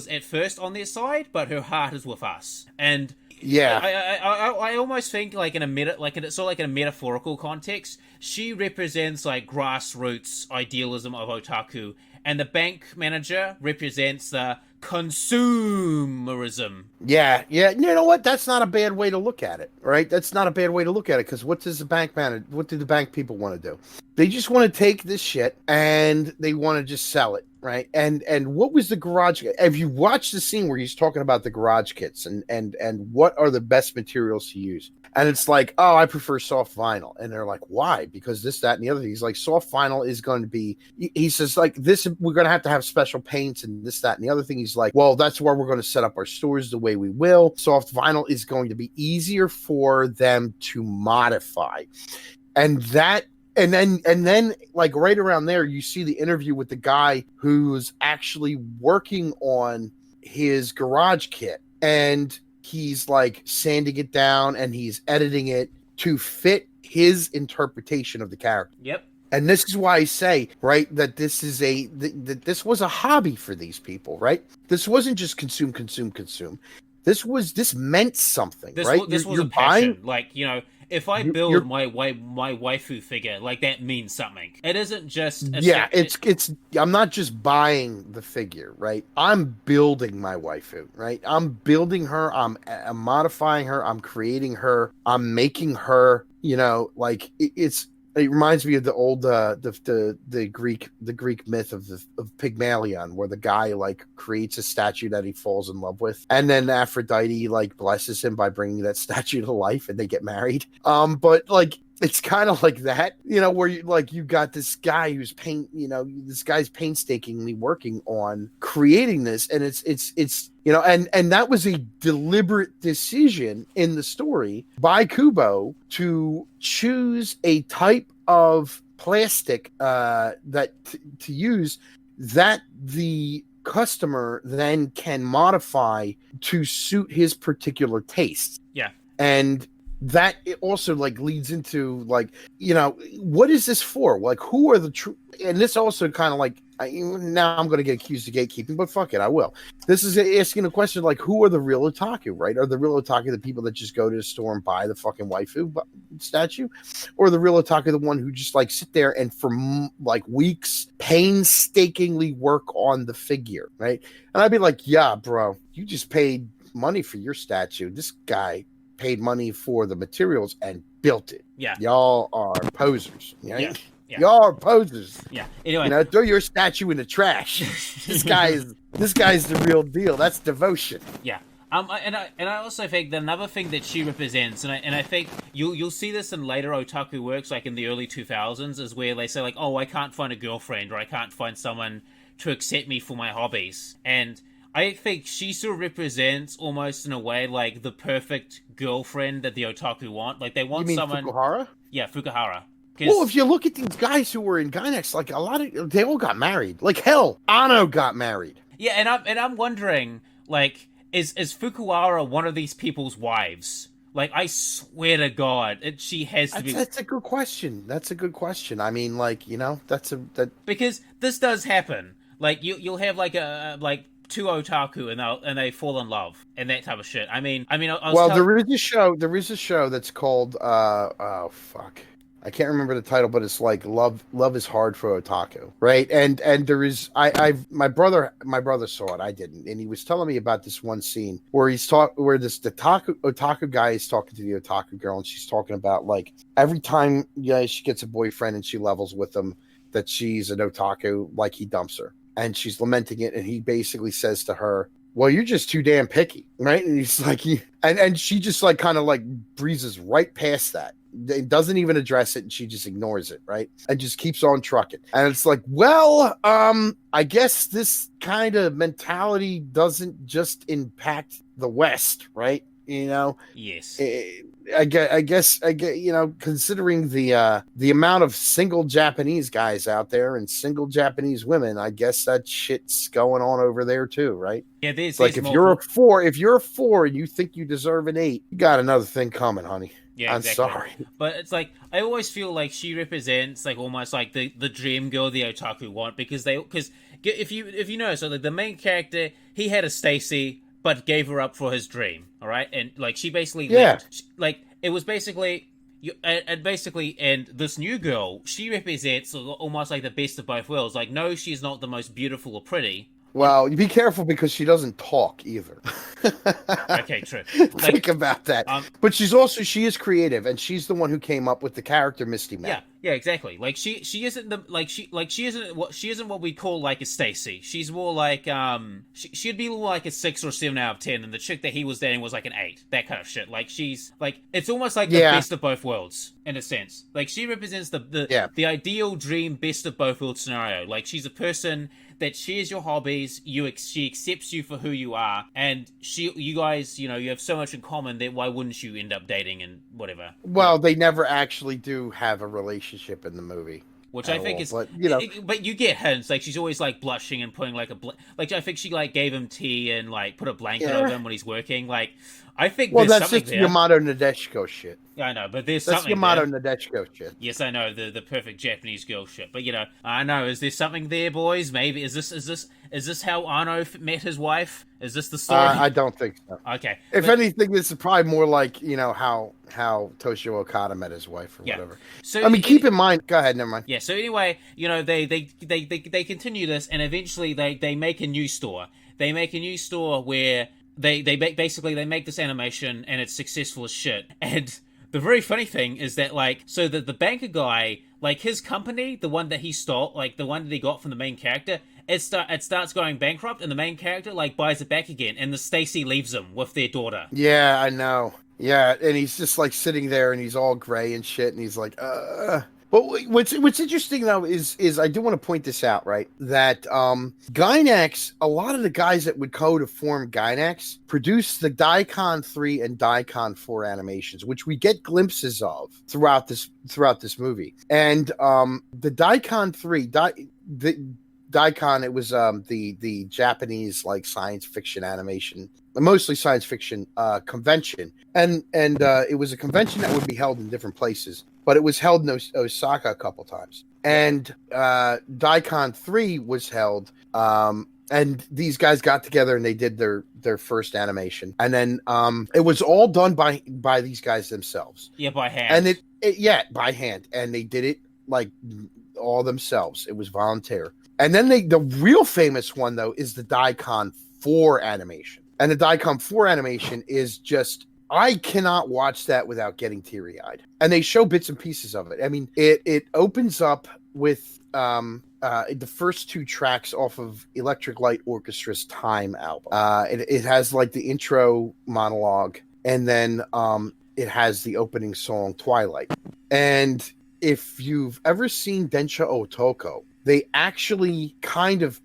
at first on their side, but her heart is with us. And yeah, I almost think like in a metaphorical context, she represents like grassroots idealism of otaku, and the bank manager represents the consumerism. Yeah. You know what? That's not a bad way to look at it, right? That's not a bad way to look at it, because what do the bank people want to do? They just want to take this shit and they want to just sell it, right? And what was the garage? If you watch the scene where he's talking about the garage kits and what are the best materials to use, and it's like, oh, I prefer soft vinyl, and they're like, why? Because this, that, and the other thing. He's like, soft vinyl is going to be, he says like this, we're going to have special paints and this, that, and the other thing. He's like, well, that's where we're going to set up our stores the way we will. Soft vinyl is going to be easier for them to modify, and then like right around there, you see the interview with the guy who's actually working on his garage kit, and he's like sanding it down and he's editing it to fit his interpretation of the character. Yep. And this is why I say, right, that this is that this was a hobby for these people, right? This wasn't just consume. This meant something, right? This was a passion. Like, you know, if I build my waifu figure, like, that means something. It isn't just it's I'm not just buying the figure, right? I'm building my waifu, right? I'm building her, I'm modifying her, I'm creating her, I'm making her, you know, like it reminds me of the old the Greek myth of Pygmalion, where the guy like creates a statue that he falls in love with, and then Aphrodite like blesses him by bringing that statue to life, and they get married. But like it's kind of like that, you know, where you got this guy who's this guy's painstakingly working on creating this, and it's you know, and that was a deliberate decision in the story by Kubo to choose a type of plastic that to use that the customer then can modify to suit his particular taste. Yeah. And that it also like leads into like, you know, what is this for? Like, who are the true? And this also kind of like, now I'm going to get accused of gatekeeping, but fuck it, I will. This is asking a question like, who are the real otaku, right? Are the real otaku the people that just go to the store and buy the fucking waifu statue? Or the real otaku the one who just like sit there and for like weeks painstakingly work on the figure, right? And I'd be like, yeah, bro, you just paid money for your statue. This guy paid money for the materials and built it. Yeah. Y'all are posers. Right? Yeah. Yeah. Y'all are posers. Yeah. Anyway, you know, throw your statue in the trash. This guy's the real deal. That's devotion. Yeah. And I also think that another thing that she represents, and I think you'll see this in later otaku works, like in the early 2000s, is where they say like, oh, I can't find a girlfriend, or I can't find someone to accept me for my hobbies, and I think she sort of represents almost in a way like the perfect girlfriend that the otaku want. Like they want you mean someone. Fukuhara? Yeah, Fukuhara. Well, if you look at these guys who were in Gainax, like a lot of they all got married. Like hell, Ano got married. Yeah, and I'm wondering, like, is Fukuhara one of these people's wives? Like, I swear to God, she has to be. That's a good question. That's a good question. I mean, like, you know, because this does happen. Like you'll have like two otaku and they fall in love and that type of shit. I mean, there is a show that's called oh fuck, I can't remember the title, but it's like love is hard for otaku, right? And there is my brother saw it, I didn't, and he was telling me about this one scene where the otaku guy is talking to the otaku girl, and she's talking about like every time she gets a boyfriend and she levels with him that she's an otaku, like he dumps her. And she's lamenting it, and he basically says to her, well, you're just too damn picky, right? And he's like, and she just like kind of like breezes right past that. It doesn't even address it, and she just ignores it, right? And just keeps on trucking. And it's like, well, I guess this kind of mentality doesn't just impact the West, right? You know? Yes. I guess, you know, considering the amount of single Japanese guys out there and single Japanese women, I guess that shit's going on over there too, right? Yeah, there's like if you're a 4 and you think you deserve an 8, you got another thing coming, honey. Yeah, exactly. I'm sorry. But it's like, I always feel like she represents like almost like the dream girl the otaku want, because if you know, so like the main character, he had a Stacy, but gave her up for his dream, all right? And like she basically like it was basically and this new girl, she represents almost like the best of both worlds. Like, no, she's not the most beautiful or pretty. Well, you be careful because she doesn't talk either. Okay, true. Think about that. But she is creative, and she's the one who came up with the character Misty Man. Yeah, exactly. Like she isn't she isn't what we call like a Stacy. She's more like she'd be more like a 6 or 7 out of 10, and the chick that he was dating was like an 8. That kind of shit. Like she's like, it's almost like the best of both worlds in a sense. Like she represents the ideal dream best of both worlds scenario. Like she's a person that shares your hobbies, she accepts you for who you are, and you guys, you know, you have so much in common that why wouldn't you end up dating and whatever? Well, they never actually do have a relationship in the movie. Which I think is, but, you know, but you get hints. Like she's always like blushing and putting like like I think she like gave him tea and like put a blanket over him when he's working. Like I think there's something there. Well, that's just Yamato Nadeshiko shit. Yeah, I know, but there's that's something Yamato there. Nadeshiko shit. Yes, I know the perfect Japanese girl shit. But you know, I know, is there something there, boys? Maybe is Is this how Anno met his wife? Is this the story? I don't think so. Okay. If anything, this is probably more like, how Toshio Okada met his wife or whatever. So I mean, keep in mind. Go ahead, never mind. Yeah. So anyway, they continue this, and eventually they make a new store. They make a new store where they make this animation, and it's successful as shit. And the very funny thing is that the banker guy, his company, the one that he stole, the one that he got from the main character, it starts going bankrupt, and the main character buys it back again, and the Stacy leaves him with their daughter. Yeah, I know. Yeah, and he's just sitting there, and he's all gray and shit, and he's like, But what's interesting though is I do want to point this out, right? That Gainax, a lot of the guys that would code to form Gainax produced the Daikon 3 and Daikon 4 animations, which we get glimpses of throughout this movie. And the Daikon 3, Daikon, it was the Japanese science fiction animation, mostly science fiction convention, and it was a convention that would be held in different places, but it was held in Osaka a couple times. And Daikon 3 was held, and these guys got together and they did their first animation, and then it was all done by these guys themselves. Yeah, by hand. And by hand, and they did it all themselves. It was volunteer. And then the real famous one, though, is the Daikon 4 animation. And the Daikon 4 animation is just, I cannot watch that without getting teary-eyed. And they show bits and pieces of it. I mean, it opens up with the first 2 tracks off of Electric Light Orchestra's Time album. It has the intro monologue, and then it has the opening song, Twilight. And if you've ever seen Densha Otoko, they actually kind of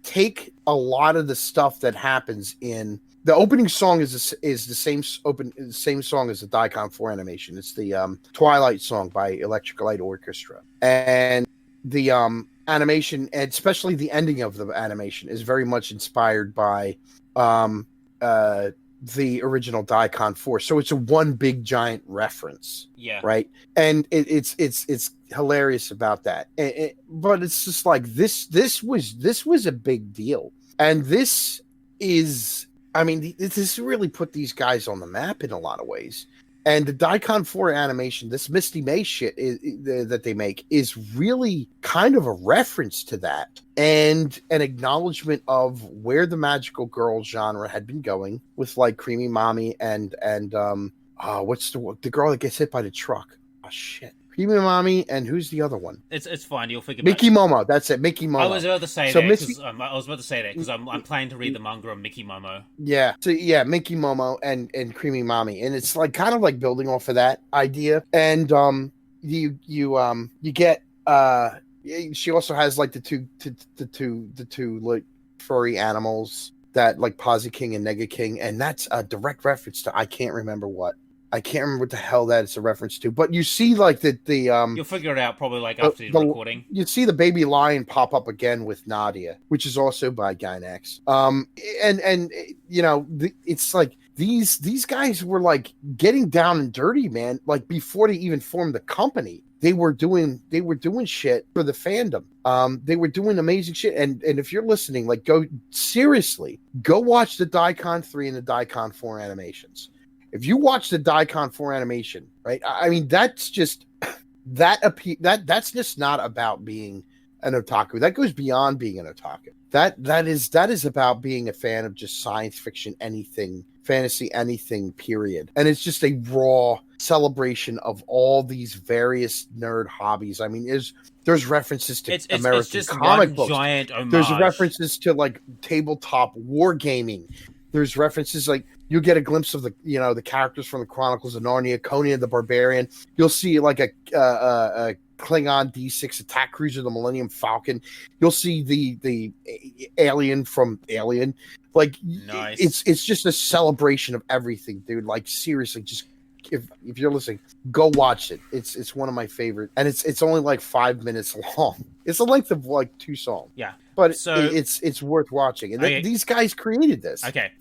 take a lot of the stuff that happens in the opening song is the same song as the Daikon 4 animation. It's the Twilight song by Electric Light Orchestra, and the animation, and especially the ending of the animation, is very much inspired by the original Daikon 4. So it's a one big giant reference. Yeah. Right. And it's hilarious about that. But it's just this was a big deal. And this really put these guys on the map in a lot of ways. And the Daikon 4 animation, this Misty May shit that they make, is really kind of a reference to that, and an acknowledgement of where the magical girl genre had been going with Creamy Mommy and what's the girl that gets hit by the truck? Oh shit. Creamy Mommy, and who's the other one? It's fine. You'll figure. Mickey Momo. That's it. Mickey Momo. I was about to say that because I'm planning to read the manga on Mickey Momo. Yeah. So yeah, Mickey Momo and Creamy Mommy, and it's kind of building off of that idea. And you get she also has the two furry animals that Posy King and Nega King, and that's a direct reference to I can't remember what the hell that it's a reference to, but you see you'll figure it out probably after the recording. You see the baby lion pop up again with Nadia, which is also by Gainax. It's these guys were getting down and dirty, man. Before they even formed the company, they were doing shit for the fandom. They were doing amazing shit. And if you're listening, go watch the Daikon 3 and the Daikon 4 animations. If you watch the Daikon 4 animation, right? I mean, that's just that's just not about being an otaku. That goes beyond being an otaku. That is about being a fan of just science fiction, anything, fantasy, anything, period. And it's just a raw celebration of all these various nerd hobbies. I mean, there's references to American just comic one books. Giant homage. There's references to tabletop wargaming. There's references you get a glimpse of the characters from the Chronicles of Narnia, Conan the Barbarian. You'll see a Klingon D6 attack cruiser, the Millennium Falcon. You'll see the alien from Alien. Nice. It's just a celebration of everything, dude. Seriously, just if you're listening, go watch it. It's one of my favorite, and it's only 5 minutes long. It's the length of 2 songs. Yeah. But it's worth watching. And these guys created this. Okay.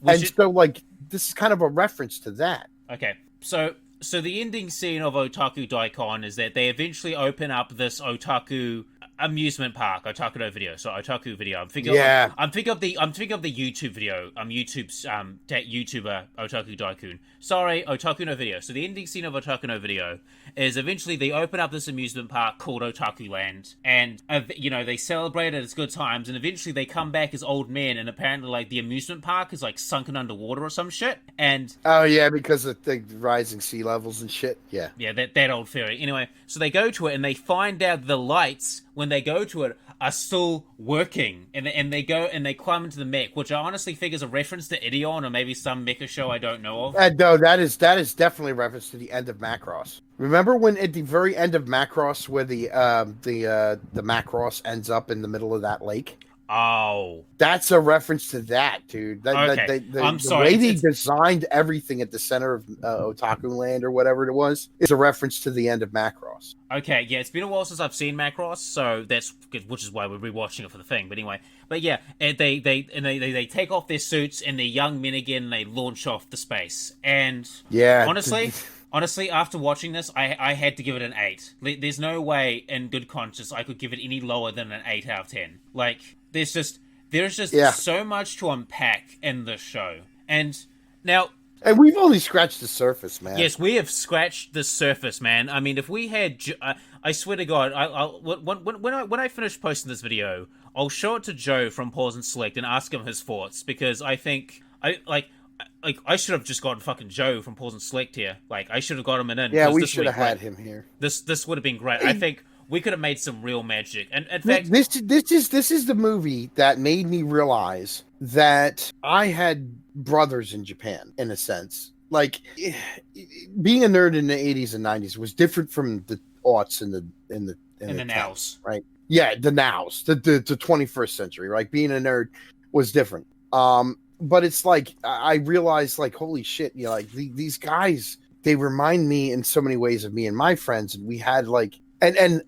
This is kind of a reference to that. Okay. So the ending scene of Otaku Daikon is that they eventually open up this otaku amusement park, Otaku no video. So Otaku video. I'm thinking of the YouTube video. YouTube's that YouTuber Otaku Daikun. Sorry, Otaku no video. So the ending scene of Otaku no video is eventually they open up this amusement park called Otaku Land, and they celebrate it, it's good times, and eventually they come back as old men, and apparently like the amusement park is like sunken underwater or some shit. And because of the rising sea levels and shit. Yeah, that old theory. Anyway, so they go to it and they find out the lights when they go to it are still working, and they go and they climb into the mech, which I honestly think is a reference to Ideon or maybe some mecha show I don't know of. No, that is definitely a reference to the end of Macross. Remember when at the very end of Macross, where the Macross ends up in the middle of that lake? Oh, that's a reference to that, dude. Okay. I'm sorry. The way they it's... designed everything at the center of Otaku Land or whatever it was is a reference to the end of Macross. Okay, yeah, it's been a while since I've seen Macross, so which is why we're rewatching it for the thing. But anyway, they take off their suits and they're young men again, and they launch off the space. And honestly, after watching this, I had to give it an 8. There's no way, in good conscience, I could give it any lower than an 8 out of 10. Like, there's just so much to unpack in this show. And now... And we've only scratched the surface, man. Yes, we have scratched the surface, man. I mean, if we had... I swear to God, when I finish posting this video, I'll show it to Joe from Pause and Select and ask him his thoughts, because I think... I should have just gotten fucking Joe from Pause and Select here. Like, I should have got him in. Yeah, we should have had him here. This would have been great. I think we could have made some real magic. And in fact, this is the movie that made me realize that I had brothers in Japan, in a sense. Like, being a nerd in the 80s and 90s was different from the aughts in the nows, right? Yeah, the nows, the 21st century, right? Being a nerd was different. But it's like, I realized, like, holy shit, like these guys, they remind me in so many ways of me and my friends. And we had like, and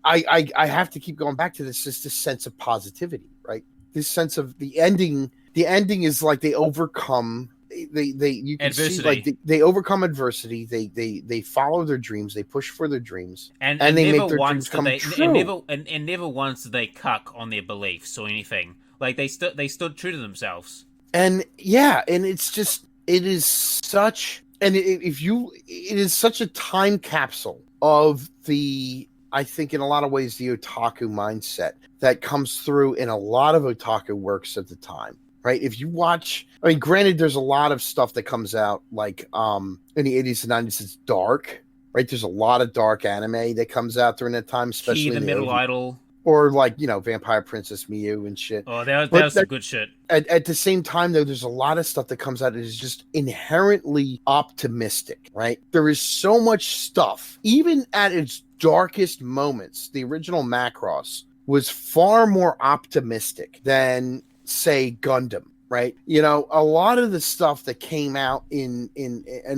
I have to keep going back to this, just this sense of positivity, right? This sense of the ending is like they overcome, you can adversity. See, like they overcome adversity. They follow their dreams. They push for their dreams, and they make their dreams come true. And never once did they cuck on their beliefs or anything. Like, they stood true to themselves. And yeah, and it's just, it is such, and it is such a time capsule of I think in a lot of ways, the otaku mindset that comes through in a lot of otaku works at the time, right? If you watch, I mean, granted, there's a lot of stuff that comes out, like, in the 80s and 90s, it's dark, right? There's a lot of dark anime that comes out during that time, especially Key the Middle Idol. Or like, Vampire Princess Miyu and shit. Oh, that was some good shit. At the same time, though, there's a lot of stuff that comes out that is just inherently optimistic, right? There is so much stuff. Even at its darkest moments, the original Macross was far more optimistic than, say, Gundam, right? A lot of the stuff that came out and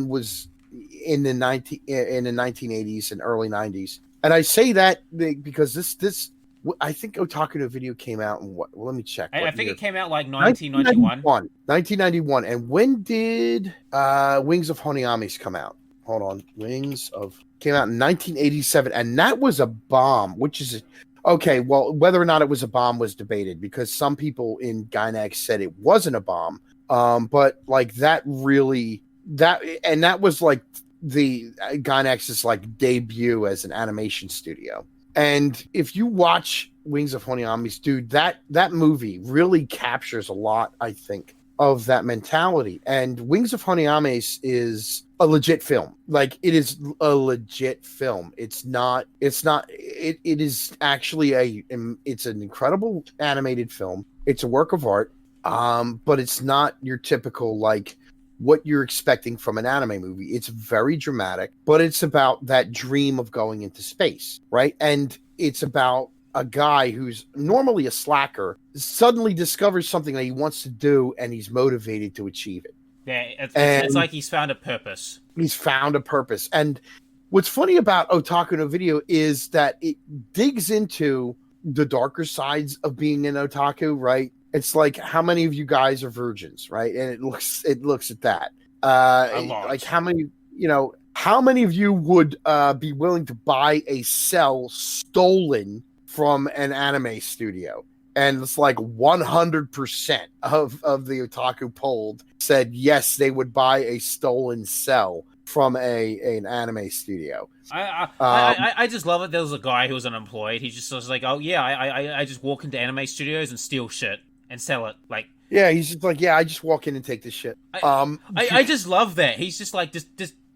was in the 1980s and early 90s. And I say that because this I think Otaku no Video came out in what? Well, let me check. I think it came out like 1991. 1991. And when did Wings of Honiamis come out? Hold on. Came out in 1987. And that was a bomb, which is... Okay, well, whether or not it was a bomb was debated, because some people in Gainax said it wasn't a bomb. But like that really... that was like the Gainax's like debut as an animation studio. And if you watch Wings of Honiamis, dude, that movie really captures a lot, I think, of that mentality. And Wings of Honiamis is a legit film. Like, it is a legit film. It is actually it's an incredible animated film. It's a work of art. But it's not your typical, like, what you're expecting from an anime movie. It's very dramatic, but it's about that dream of going into space, right? And it's about a guy who's normally a slacker suddenly discovers something that he wants to do, and he's motivated to achieve it. Yeah, it's like he's found a purpose. He's found a purpose. And what's funny about Otaku no Video is that it digs into the darker sides of being an otaku, right? It's like, how many of you guys are virgins, right? And it looks at that. A lot. Like, how many of you would be willing to buy a cell stolen from an anime studio. And it's like 100% of the otaku polled said yes, they would buy a stolen cell from an anime studio. I just love it. There was a guy who was unemployed. He just was like, oh yeah, I just walk into anime studios and steal shit and sell it. Like, yeah, he's just like, yeah, I just walk in and take this shit. I just love that. He's just like,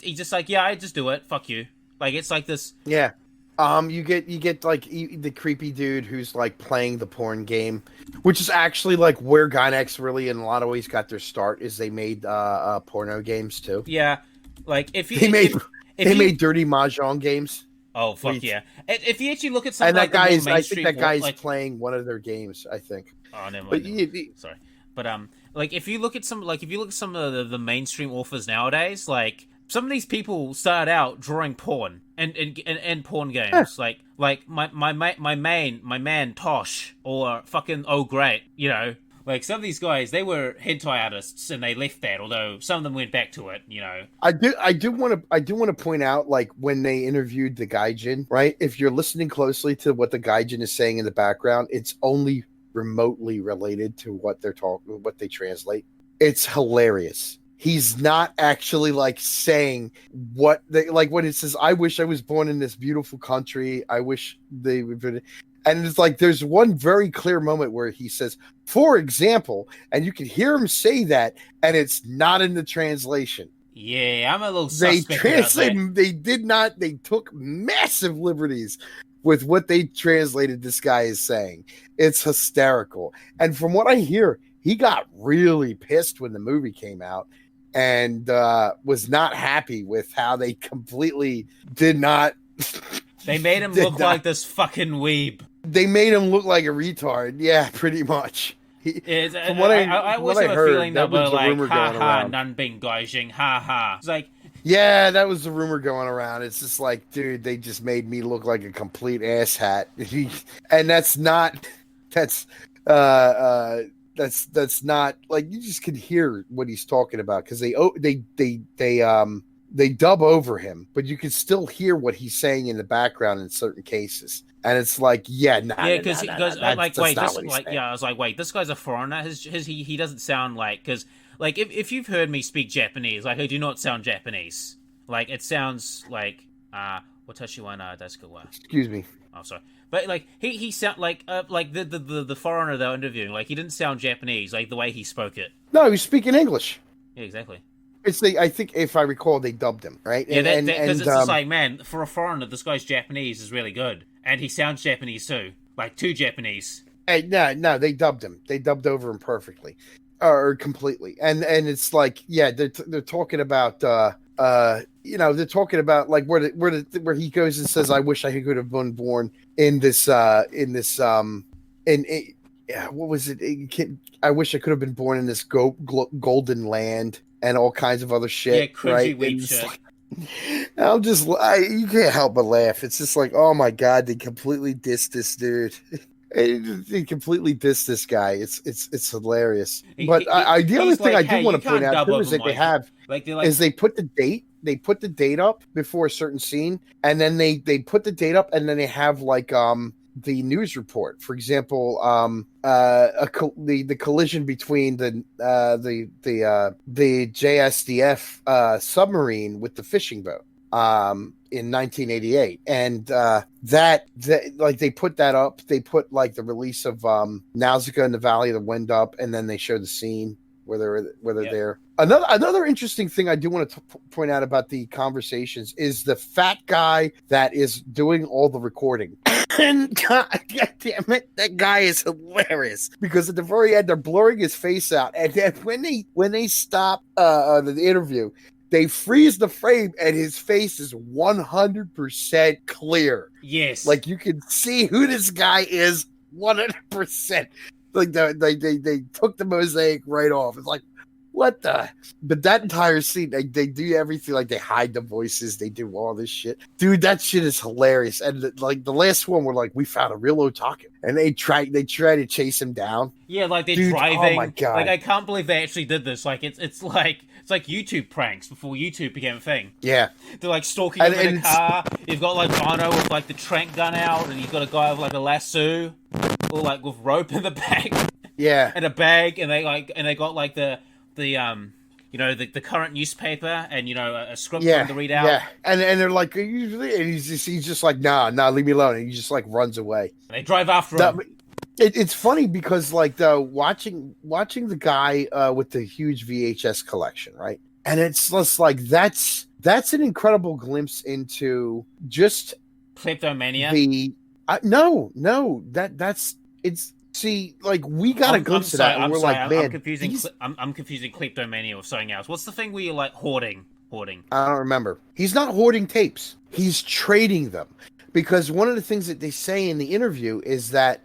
he's just like, yeah, I just do it. Fuck you. Like, it's like this. Yeah. You get like the creepy dude who's like playing the porn game, which is actually like where Gynex really in a lot of ways got their start. Is they made porno games too. Yeah, like if you they made dirty mahjong games. Oh fuck yeah! If you actually look at some, and like, that guy is, I think that guy guy's playing one of their games. I think. Oh, never mind. Sorry, but like if you look at some of the mainstream authors nowadays, like. Some of these people started out drawing porn and porn games, like my man Tosh, or fucking Oh Great, you know, like some of these guys, they were hentai artists and they left that, although some of them went back to it, you know. I do want to point out, like, when they interviewed the gaijin, right? If you're listening closely to what the gaijin is saying in the background, it's only remotely related to what they translate. It's hilarious. He's not actually like saying what they like when it says, I wish I was born in this beautiful country. I wish they would. And it's like, there's one very clear moment where he says, for example, and you can hear him say that, and it's not in the translation. Yeah, I'm a little suspect. They took massive liberties with what they translated this guy is saying. It's hysterical. And from what I hear, he got really pissed when the movie came out. And was not happy with how they completely did not. They made him look like this fucking weeb. They made him look like a retard. Yeah, pretty much. From what I always have a feeling that we're like, ha ha, none being gaijing, ha ha. It's like, yeah, that was the rumor going around. It's just like, dude, they just made me look like a complete asshat, and that's not. That's not, like, you just can hear what he's talking about, because they dub over him, but you can still hear what he's saying in the background in certain cases, and it's like, because I was like, wait, this guy's a foreigner. He doesn't sound like, because like if you've heard me speak Japanese, like, I do not sound Japanese. Like, it sounds like watashi wa na desu wa. Excuse me. Oh, sorry. But like he sound like the foreigner they were interviewing, like, he didn't sound Japanese, like the way he spoke it. No, he was speaking English. Yeah, exactly. I think if I recall, they dubbed him, right? Yeah, because it's just like, man, for a foreigner, this guy's Japanese is really good, and he sounds Japanese too, like too Japanese. Hey, no, they dubbed him. They dubbed over him perfectly, or completely, and it's like, yeah, they're talking about. They're talking about, like, where he goes and says, I wish I could have been born in this what was it? I wish I could have been born in this golden land and all kinds of other shit. Yeah, cringy weak shit. Like, you can't help but laugh. It's just like, oh my god, they completely dissed this dude. They completely dissed this guy. It's hilarious. But the other thing I do want to point out too is that they put the date. They put the date up before a certain scene, and then they put the date up, and then they have like the news report. For example, the collision between the JSDF submarine with the fishing boat in 1988, and that like they put that up. They put like the release of Nausicaa in the Valley of the Wind up, and then they show the scene where they're there. Another interesting thing I do want to point out about the conversations is the fat guy that is doing all the recording. And God damn it, that guy is hilarious, because at the very end they're blurring his face out, and then when they stop the interview, they freeze the frame and his face is 100% clear. Yes, like you can see who this guy is 100%. Like they took the mosaic right off. It's like, what the? But that entire scene, they do everything, like they hide the voices, they do all this shit, dude. That shit is hilarious. And like the last one, we're like, we found a real otaku, and they try to chase him down. Yeah, like they're Dude, driving. oh my God. Like I can't believe they actually did this. Like it's like YouTube pranks before YouTube became a thing. Yeah, they're like stalking him in a car. You've got like Bono with like the trank gun out, and you've got a guy with like a lasso, or like with rope in the back. Yeah, and a bag, and they got like the the current newspaper, and a script for them to read out. Yeah, and they're like, usually, and he's just like, nah, leave me alone, and he just like runs away. And they drive after him. It's funny because like watching the guy with the huge VHS collection, right? And it's just like that's an incredible glimpse into just kleptomania. See, like we got a glimpse of that, and we're like, man, I'm confusing kleptomania with something else. What's the thing where you're like hoarding? I don't remember. He's not hoarding tapes. He's trading them, because one of the things that they say in the interview is that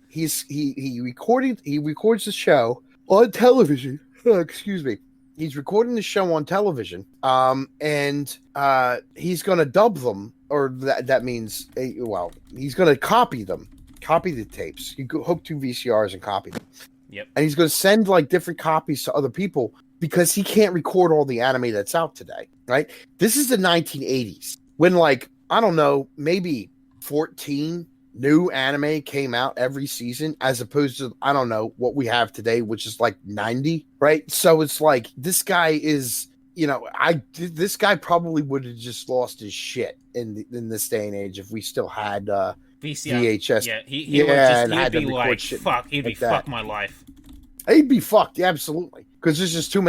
he records the show on television. Excuse me. He's recording the show on television. And he's going to dub them, or that means he's going to copy them. Copy the tapes. You go hook 2 VCRs and copy them. Yep. And he's going to send like different copies to other people because he can't record all the anime that's out today, right? This is the 1980s when, like, I don't know, maybe 14 new anime came out every season, as opposed to, I don't know, what we have today, which is like 90, right? So it's like, this guy is, this guy probably would have just lost his shit in this day and age if we still had VHS. Yeah, he'd be like, fuck, he'd be fuck my life. He'd be fucked, yeah, absolutely. Because there's just too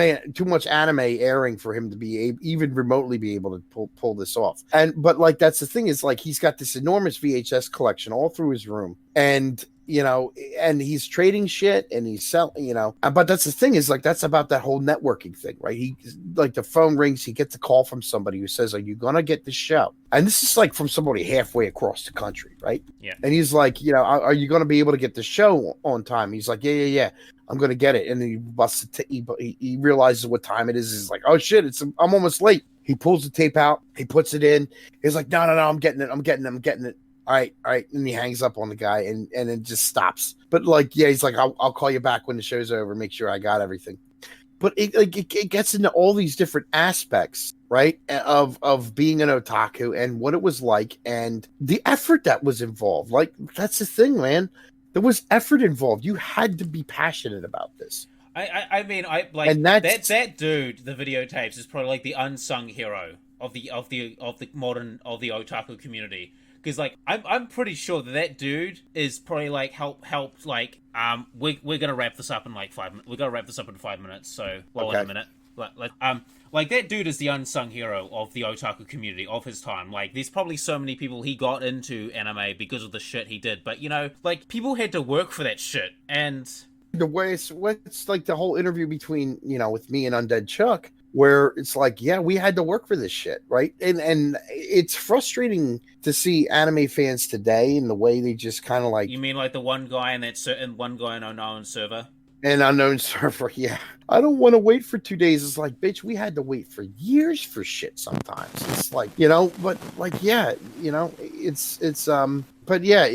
much anime airing for him to be even remotely be able to pull this off. But like, that's the thing, is like, he's got this enormous VHS collection all through his room, and and he's trading shit, and he's selling, but that's the thing, is like, that's about that whole networking thing, right? He, like, the phone rings, he gets a call from somebody who says, are you gonna get the show? And this is like from somebody halfway across the country, right? Yeah. And he's like, are you gonna be able to get the show on time? He's like, yeah, I'm gonna get it. And then he busts he realizes what time it is. He's like, oh shit, I'm almost late. He pulls the tape out, he puts it in. He's like, no, I'm getting it. All right. And he hangs up on the guy, and it just stops. But like, yeah, he's like, I'll call you back when the show's over, make sure I got everything. But it gets into all these different aspects, right, of being an otaku, and what it was like, and the effort that was involved. Like, that's the thing, man. There was effort involved. You had to be passionate about this. I mean, that dude, the videotapes, is probably like the unsung hero of the otaku community. Because like, I'm pretty sure that dude is probably like helped like we're gonna wrap this up in like 5 minutes. We're gonna wrap this up in 5 minutes. So in a minute. Like, that dude is the unsung hero of the otaku community of his time. Like, there's probably so many people he got into anime because of the shit he did. But, like, people had to work for that shit. And the way it's like the whole interview between, with me and Undead Chuck, where it's like, yeah, we had to work for this shit, right? And it's frustrating to see anime fans today and the way they just kind of like... You mean like the one guy in that certain one guy in Unknown server? An Unknown server, yeah. I don't want to wait for 2 days. It's like, bitch, we had to wait for years for shit sometimes. It's like, but like, yeah, it's but yeah,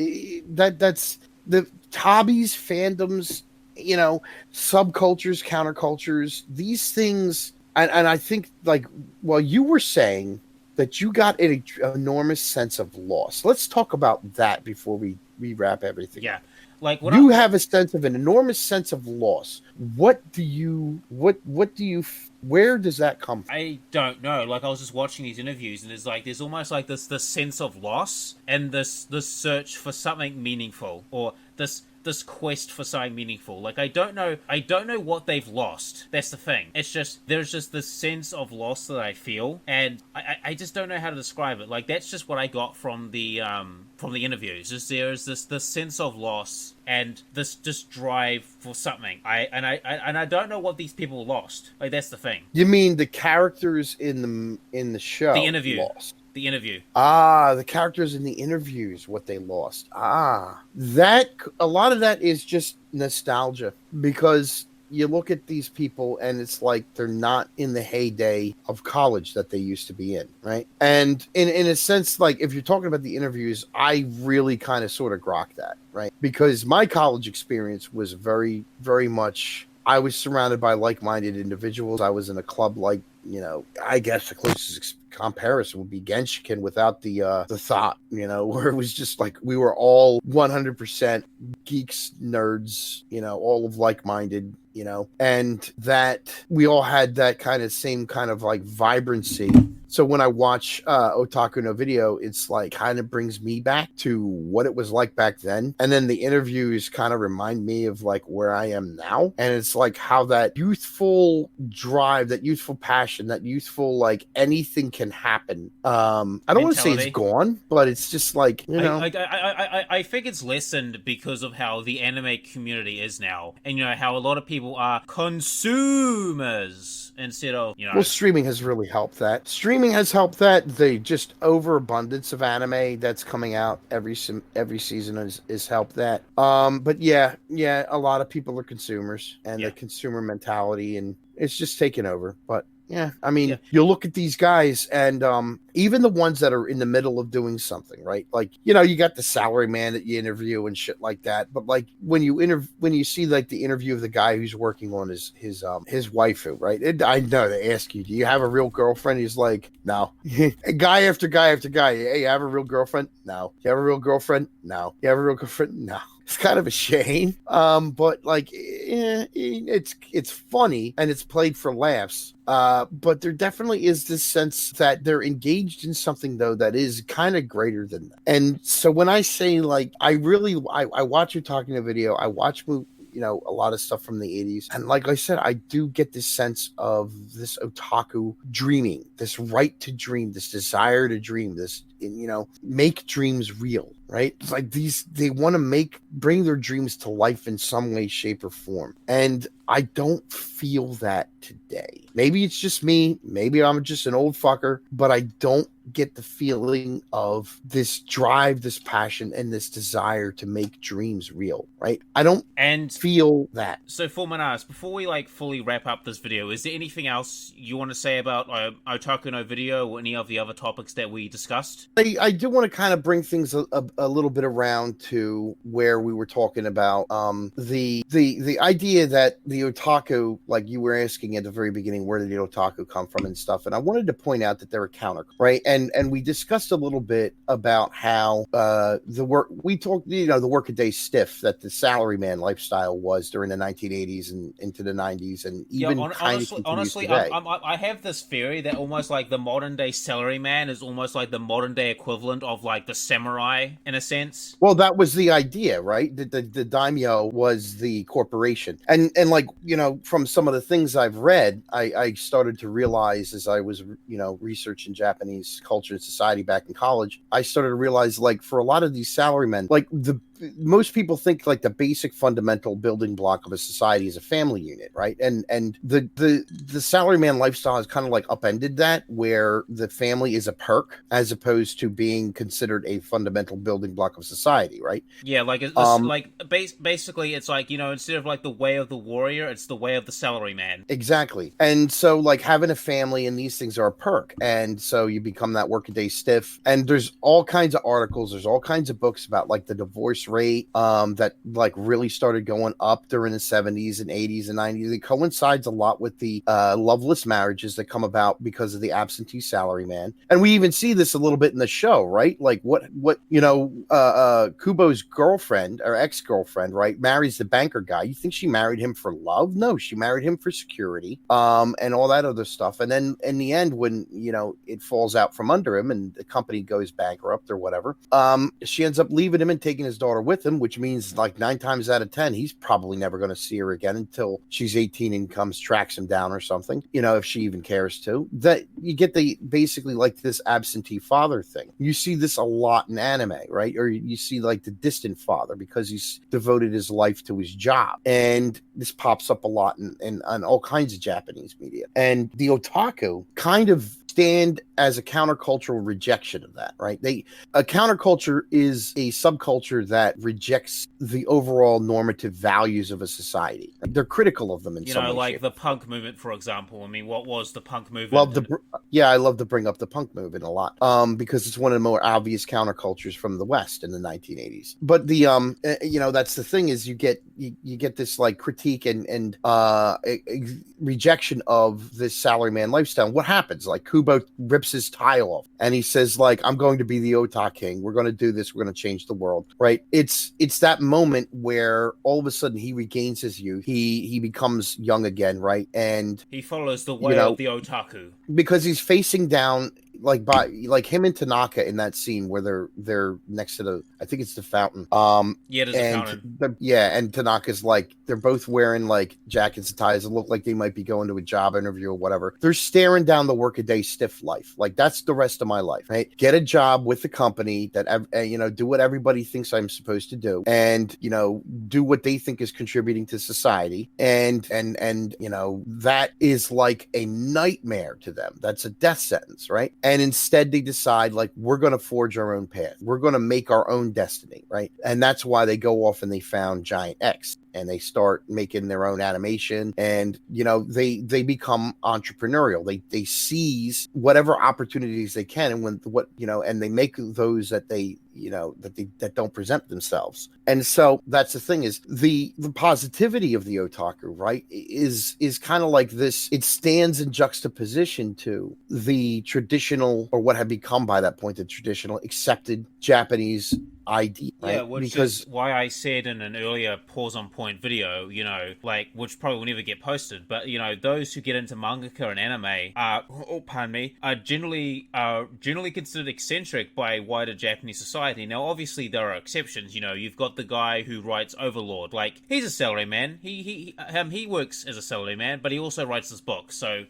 that's the hobbies, fandoms, subcultures, countercultures, these things. And I think, like, while you were saying that you got an enormous sense of loss, let's talk about that before we wrap everything. Yeah. Like, have a sense of an enormous sense of loss. Where does that come from? I don't know. Like, I was just watching these interviews, and there's almost like this sense of loss, and this search for something meaningful, or this quest for something meaningful. Like, I don't know what they've lost. That's the thing. It's just, there's just this sense of loss that I feel, and I just don't know how to describe it. Like, that's just what I got from the interviews, is there's this sense of loss and this just drive for something. I don't know what these people lost. Like, that's the thing. You mean the characters in the show? The interview. Lost. The interview. The characters in the interviews, what they lost. That, a lot of that is just nostalgia, because you look at these people and it's like they're not in the heyday of college that they used to be in, right? And in a sense, like if you're talking about the interviews, I really kind of sort of grok that, right? Because my college experience was very, very much, I was surrounded by like-minded individuals. I was in a club like, I guess the closest comparison would be Genshiken without the thought, where it was just like we were all 100% geeks, nerds, all of like-minded, and that we all had that same kind of like vibrancy. So when I watch Otaku no Video, it's like kind of brings me back to what it was like back then. And then the interviews kind of remind me of like where I am now. And it's like how that youthful drive, that youthful passion, that youthful like anything can happen. I don't want to say it's gone, but it's just like, I think it's lessened because of how the anime community is now. And how a lot of people are consumers instead of, Well, streaming has really helped that. Streaming has helped that. The just overabundance of anime that's coming out every season has helped that. But yeah, a lot of people are consumers, and the consumer mentality, and it's just taken over. But yeah, I mean, you look at these guys, and even the ones that are in the middle of doing something, right? Like, you got the salary man that you interview and shit like that. But like when you see like the interview of the guy who's working on his waifu, right? I know they ask you, do you have a real girlfriend? He's like, no. Guy after guy after guy. Hey, you have a real girlfriend? No. You have a real girlfriend? No. You have a real girlfriend? No. It's kind of a shame. But like, it's funny and it's played for laughs. But there definitely is this sense that they're engaged in something though that is kind of greater than that. And so when I say like, I watch Otaku no Video, I watch a lot of stuff from the 80s. And like I said, I do get this sense of this otaku dreaming, this right to dream, this desire to dream, this, make dreams real, right? It's like they want to bring their dreams to life in some way, shape, or form. And I don't feel that today. Maybe it's just me. Maybe I'm just an old fucker, but I don't get the feeling of this drive, this passion, and this desire to make dreams real, right? I don't feel that. So, Fvlminatvs, before we like fully wrap up this video, is there anything else you want to say about Otaku no Video or any of the other topics that we discussed? I do want to kind of bring things a little bit around to where we were talking about the idea that the otaku, like you were asking at the very beginning, where did the otaku come from and stuff, and I wanted to point out that they're a counter, right? And we discussed a little bit about how the workaday stiff that the salaryman lifestyle was during the 1980s and into the 90s, and even honestly, today. I have this theory that almost like the modern day salaryman is almost like the modern day equivalent of like the samurai in a sense. Well, that was the idea, right? The daimyo was the corporation, and like from some of the things I've read, I started to realize as I was researching Japanese culture and society back in college, I started to realize like for a lot of these salarymen, like most people think like the basic fundamental building block of a society is a family unit, right? And the salaryman lifestyle has kind of like upended that, where the family is a perk as opposed to being considered a fundamental building block of society, right? Yeah, like it's basically it's like instead of like the way of the warrior, it's the way of the salaryman. Exactly. And so like having a family and these things are a perk, and so you become that workaday stiff. And there's all kinds of articles, there's all kinds of books about like the divorce rate that like really started going up during the 70s and 80s and 90s. It coincides a lot with the loveless marriages that come about because of the absentee salaryman. And we even see this a little bit in the show, right? Like what Kubo's girlfriend or ex-girlfriend, right, marries the banker guy. You think she married him for love? No, she married him for security and all that other stuff. And then in the end, when it falls out from under him and the company goes bankrupt or whatever, she ends up leaving him and taking his daughter with him, which means like 9 times out of 10 he's probably never going to see her again until she's 18 and tracks him down or something, if she even cares to. That you get the basically like this absentee father thing. You see this a lot in anime, right? Or you see like the distant father because he's devoted his life to his job, and this pops up a lot in all kinds of Japanese media. And the otaku kind of stand as a countercultural rejection of that, right? A counterculture is a subculture that rejects the overall normative values of a society. They're critical of them in some way, like shape, the punk movement, for example. I mean, what was the punk movement? I love to bring up the punk movement a lot, because it's one of the more obvious countercultures from the West in the 1980s. But the that's the thing, is you get this like critique and rejection of this salaryman lifestyle. What happens? Like Kubo rips his tie off and he says, like, I'm going to be the Otaku king. We're going to do this. We're going to change the world, right? It's that moment where all of a sudden he regains his youth. He becomes young again, right? And he follows the way of the otaku, because he's facing down, like him and Tanaka in that scene where they're next to I think it's the fountain. There's a fountain. And Tanaka's like, they're both wearing like jackets and ties that look like they might be going to a job interview or whatever. They're staring down the workaday stiff life. Like, that's the rest of my life, right? Get a job with the company that do what everybody thinks I'm supposed to do, and do what they think is contributing to society, and that is like a nightmare to them. That's a death sentence, right? And instead they decide, like, we're going to forge our own path. We're going to make our own destiny, right? And that's why they go off and they found Giant X. And they start making their own animation, and they become entrepreneurial. They seize whatever opportunities they can, and and they make those that that don't present themselves. And so that's the thing, is the positivity of the otaku, right, is kind of like this. It stands in juxtaposition to the traditional, or what had become by that point the traditional accepted Japanese idea, right? Yeah, which is why I said in an earlier pause on point video, which probably will never get posted, but those who get into mangaka and anime are generally considered eccentric by wider Japanese society. Now, obviously, there are exceptions. You've got the guy who writes Overlord. Like, he's a salaryman. He works as a salaryman, but he also writes this book. So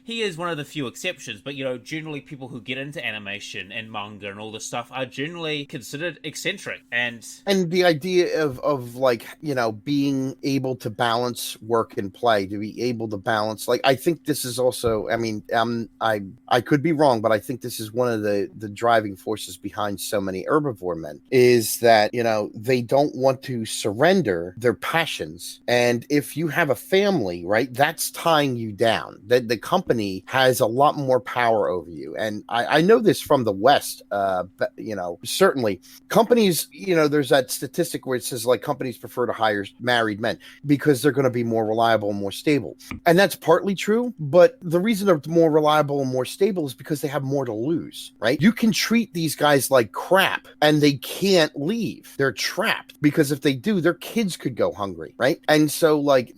he is one of the few exceptions, but generally people who get into animation and manga and all this stuff are generally considered eccentric. And the idea of like, being able to balance work and play, to be able to balance, like, I think this is also, I mean, I could be wrong, but I think this is one of the driving forces behind so many herbivore men, is that, they don't want to surrender their passions. And if you have a family, right, that's tying you down. The company has a lot more power over you. And I know this from the West, but, certainly companies, there's that statistic where it says, like, companies prefer to hire married men because they're going to be more reliable and more stable. And that's partly true, but the reason they're more reliable and more stable is because they have more to lose, right? You can treat these guys like crap and they can't leave. They're trapped, because if they do, their kids could go hungry, right? And so, like,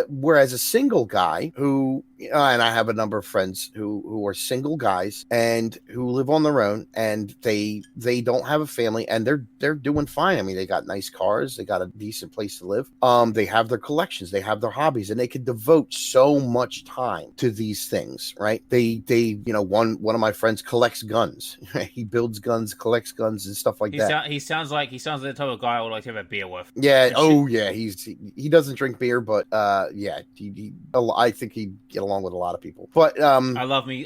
whereas a single guy who, and I have a number of friends who are single guys and who live on their own, and they don't have a family, and they're doing fine. I mean, they got nice cars, they got a decent place to live. They have their collections, they have their hobbies, and they can devote so much time to these things, right? They one of my friends collects guns. He builds guns, collects guns, and stuff like that. He sounds like the type of guy I would like to have a beer with. Yeah. He doesn't drink beer, but I think he'd get along with a lot of people. But I love me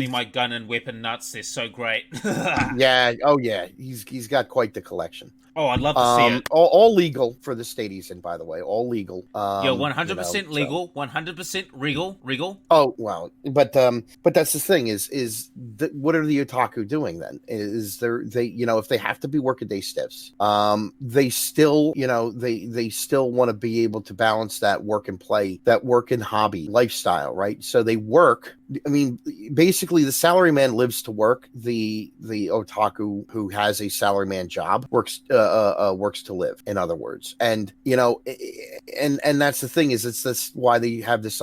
my gun and weapon nuts. They're so great. Yeah. Oh yeah. He's got quite the collection. Oh, I'd love to see it. All legal for the state he's in, by the way. All legal. 100% legal. 100% regal. Oh well, but that's the thing is what are the otaku doing then? Is they if they have to be workaday stiffs, they still they still want to be able to balance that work and play, that work and hobby lifestyle, right? So they work. I mean, basically, the salaryman lives to work. The otaku who has a salaryman job works to live. In other words, and that's the thing, is it's this why they have this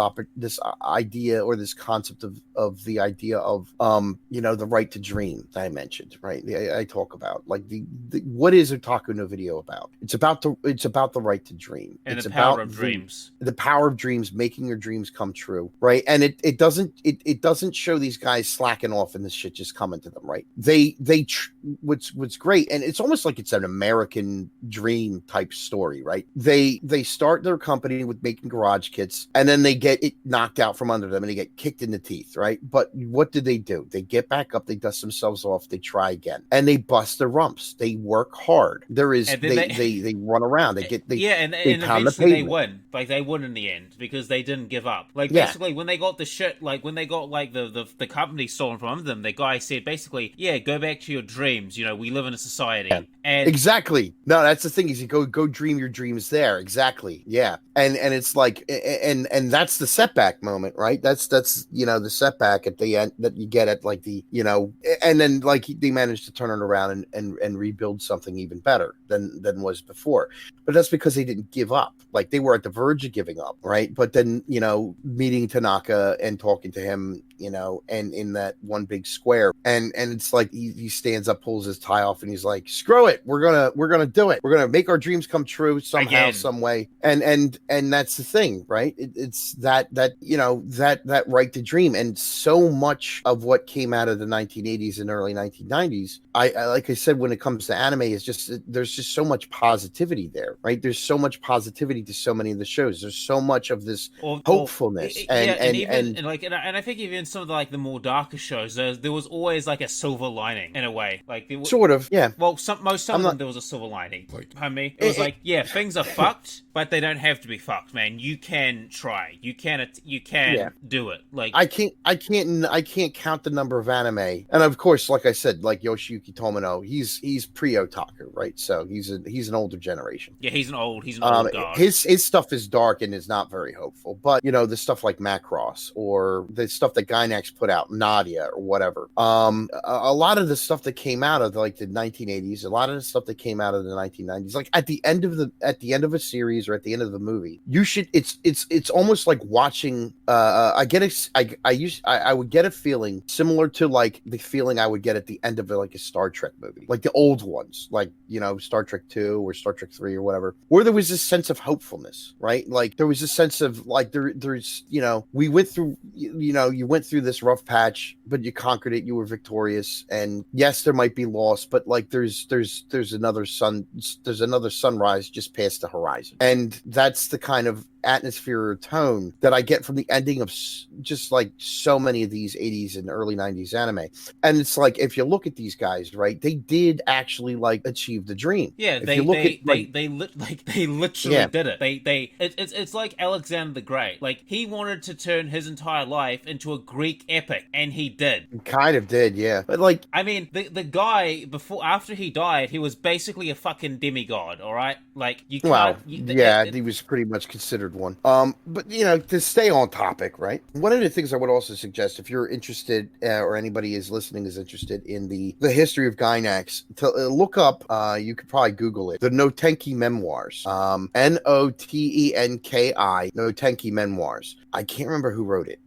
idea, or this concept of the idea of the right to dream that I mentioned, right? I talk about, like, the what is Otaku no Video about? It's about the right to dream, and it's the power about of dreams. The power of dreams, making your dreams come true, right? And it doesn't it doesn't show these guys slacking off and this shit just coming to them, right? What's great, and it's almost like it's an American dream type story, right? They start their company with making garage kits, and then they get it knocked out from under them and they get kicked in the teeth, right? But what do? They get back up, they dust themselves off, they try again, and they bust their rumps. They work hard. They run around, they and eventually they win. Like, they win in the end because they didn't give up. Like, basically, when they got the shit, like when they got like the company stolen from them, the guy said basically, yeah, go back to your dreams. You know, we live in a society. Yeah. And exactly. No, that's the thing, is you go dream your dreams there. Exactly. Yeah. And it's like, and that's the setback moment, right? That's the setback at the end that you get at like the, and then like they managed to turn it around and rebuild something even better than was before. But that's because they didn't give up. Like, they were at the verge of giving up, right? But then, meeting Tanaka and talking to him, and in that one big square, and it's like he stands up, pulls his tie off, and he's like, screw it, we're gonna do it, we're gonna make our dreams come true somehow, some way. And that's the thing, right? It's that right to dream. And so much of what came out of the 1980s and early 1990s, I like I said, when it comes to anime, is just, there's just so much positivity there, right? There's so much positivity to so many of the shows. There's so much of this hopefulness, and I think even some of the more darker shows, there was always like a silver lining in a way. Like, sort of, yeah. Well, some of them there was a silver lining. It was like, yeah, things are fucked, but they don't have to be fucked, man. You can try. You can do it. Like, I can't count the number of anime, and of course, like I said, like Yoshiyuki Tomino, he's pre-otaku, right? So he's an older generation. Yeah, he's an old god. His stuff is dark and is not very hopeful, but the stuff like Macross or the stuff that Gainax put out, Nadia or whatever, a lot of the stuff that came out of like the 1980s, a lot of the stuff that came out of the 1990s, like at the end of a series or at the end of the movie, you should, it's almost like watching, I would get a feeling similar to like the feeling I would get at the end of like a Star Trek movie, like the old ones, like Star Trek 2 or Star Trek 3 or whatever, where there was this sense of hopefulness, right? Like, there was a sense of like, there's we went through, you went through this rough patch, but you conquered it, you were victorious, and yes, there might be loss, but like there's another sunrise just past the horizon. And that's the kind of atmosphere or tone that I get from the ending of just like so many of these 80s and early 90s anime. And it's like, if you look at these guys, right, they did actually like achieve the dream. Yeah, they literally did it. It's like Alexander the Great. Like, he wanted to turn his entire life into a Greek epic, and he did. He kind of did, yeah. But like, I mean, the guy after he died, he was basically a fucking demigod. All right, like, you can't. He was pretty much considered one. But to stay on topic, right? One of the things I would also suggest, if you're interested, or anybody is listening is interested in the history of Gainax, to look up, you could probably Google it, the Notenki Memoirs, Notenki Notenki Memoirs. I can't remember who wrote it.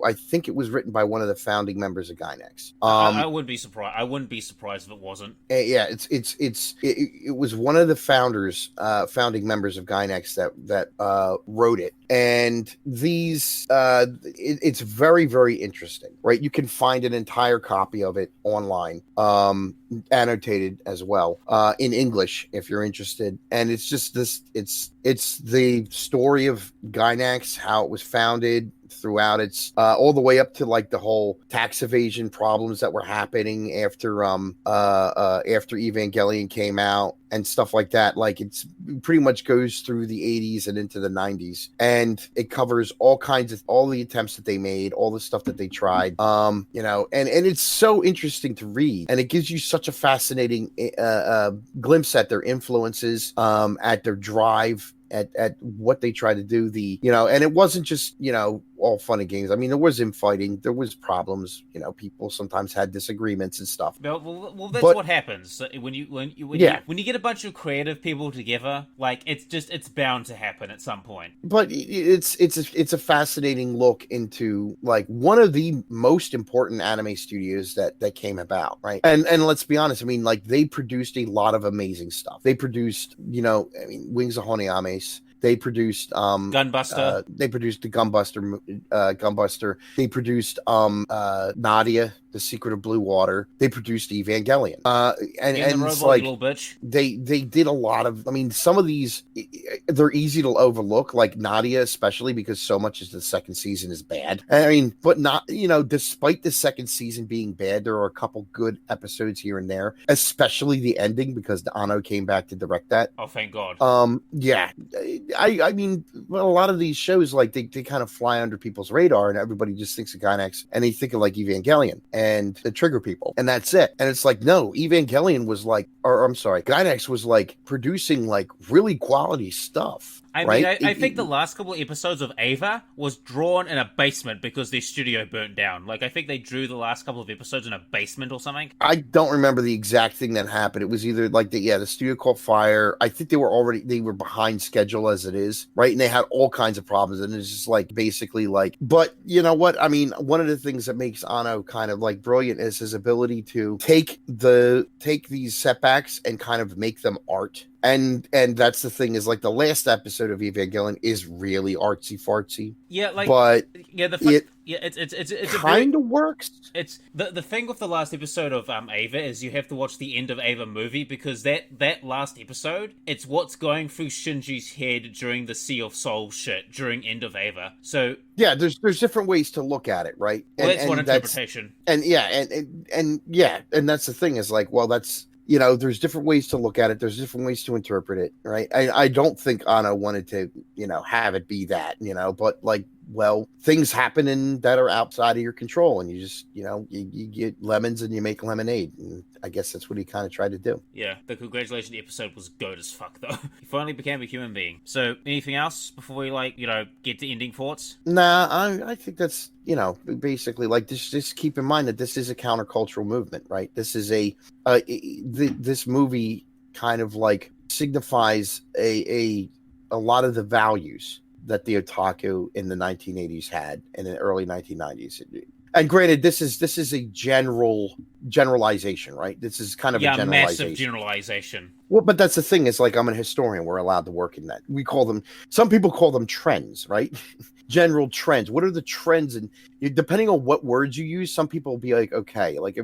I think it was written by one of the founding members of Gainax. I wouldn't be surprised. I wouldn't be surprised if it wasn't. Yeah, it was one of the founding members of Gainax that wrote it. And these, it's very, very interesting, right? You can find an entire copy of it online, annotated as well, in English if you're interested. And it's just it's the story of Gainax, how it was founded, throughout its all the way up to like the whole tax evasion problems that were happening after Evangelion came out and stuff like that. Like, it's pretty much goes through the 80s and into the 90s, and it covers all the attempts that they made, all the stuff that they tried, and it's so interesting to read, and it gives you such a fascinating glimpse at their influences, at their drive, at what they try to do, and it wasn't just all fun and games. I mean, there was infighting, there was problems, people sometimes had disagreements and stuff. Well, that's what happens when you get a bunch of creative people together. Like, it's bound to happen at some point. But it's a fascinating look into like one of the most important anime studios that came about, right? And let's be honest, I mean, like, they produced a lot of amazing stuff. They produced, Wings of Honiames. They produced Gunbuster. They produced the Gunbuster. They produced Nadia, The Secret of Blue Water. They produced Evangelion. And the robot, it's like, little bitch. They did a lot of. I mean, some of these they're easy to overlook, like Nadia, especially because so much of the second season is bad. I mean, but not, you know, despite the second season being bad, there are a couple good episodes here and there, especially the ending because Anno came back to direct that. Oh, thank God. Yeah, I mean, well, a lot of these shows, like they kind of fly under people's radar, and everybody just thinks of Gainax, and they think of like Evangelion and the Trigger people, and that's it. And it's like, no, Evangelion was like, or I'm sorry, Gainax was like producing like really quality stuff. I mean, I think the last couple of episodes of Ava was drawn in a basement because their studio burnt down. Like, I think they drew the last couple of episodes in a basement or something. I don't remember the exact thing that happened. It was either like the studio caught fire. I think they were behind schedule as it is, right? And they had all kinds of problems. And it's just like basically like, but you know what? I mean, one of the things that makes Anno kind of like brilliant is his ability to take these setbacks and kind of make them art. And that's the thing is like the last episode of Evangelion is really artsy fartsy. Yeah, like, but yeah, it's kind of works. It's the thing with the last episode of Ava is you have to watch the end of Ava movie because that last episode, it's what's going through Shinji's head during the Sea of Souls shit during end of Ava. So yeah, there's different ways to look at it, right? Well, that's one interpretation. And that's the thing is like, well, that's. You know, there's different ways to look at it. There's different ways to interpret it, right? I don't think Anno wanted to, you know, have it be that, you know, but like, well, things happen that are outside of your control, and you just, you know, you get lemons and you make lemonade, and I guess that's what he kind of tried to do. Yeah, the congratulations episode was goat as fuck, though. He finally became a human being. So, anything else before we, like, you know, get to ending thoughts? Nah, I think that's, you know, basically, like, just keep in mind that this is a countercultural movement, right? This is this movie kind of, like, signifies a lot of the values that the otaku in the 1980s had and in the early 1990s. And granted, this is a generalization, right? This is kind of a generalization. Massive generalization. Well, but that's the thing is like, I'm an historian. We're allowed to work in that. Some people call them trends, right? General trends. What are the trends? And depending on what words you use, some people will be like, okay, like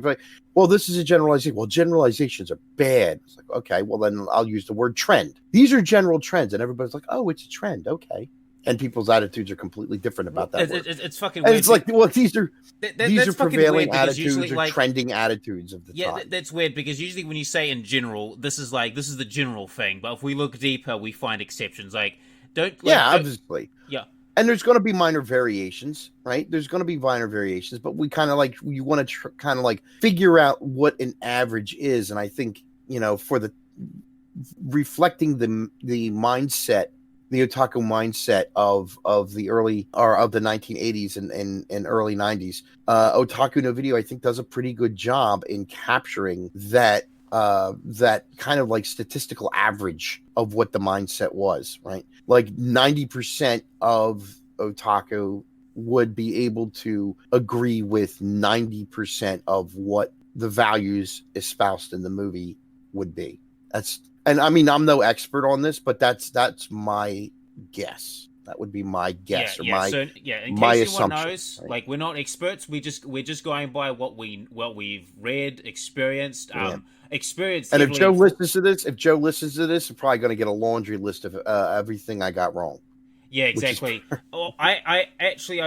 well, this is a generalization. Well, generalizations are bad. It's like, okay, well then I'll use the word trend. These are general trends. And everybody's like, oh, it's a trend. Okay. And people's attitudes are completely different about that. It's fucking and weird. It's like, well, these are prevailing attitudes or like, trending attitudes of the time. Yeah, that's weird because usually when you say in general, this is the general thing. But if we look deeper, we find exceptions. Obviously. Yeah. And there's going to be minor variations, right? There's going to be minor variations, but we kind of like, you want to kind of like figure out what an average is. And I think, you know, for the reflecting the mindset, the otaku mindset of the early or of the 1980s and early 90s, Otaku no Video, I think, does a pretty good job in capturing that kind of like statistical average of what the mindset was, right? Like 90% of otaku would be able to agree with 90% of what the values espoused in the movie would be. And I mean, I'm no expert on this, but that's my guess. That would be my guess in case anyone knows, right? Like, we're not experts. We're just going by what we've read, experienced, experienced. And if Joe listens to this, it's probably going to get a laundry list of everything I got wrong. Yeah, exactly. I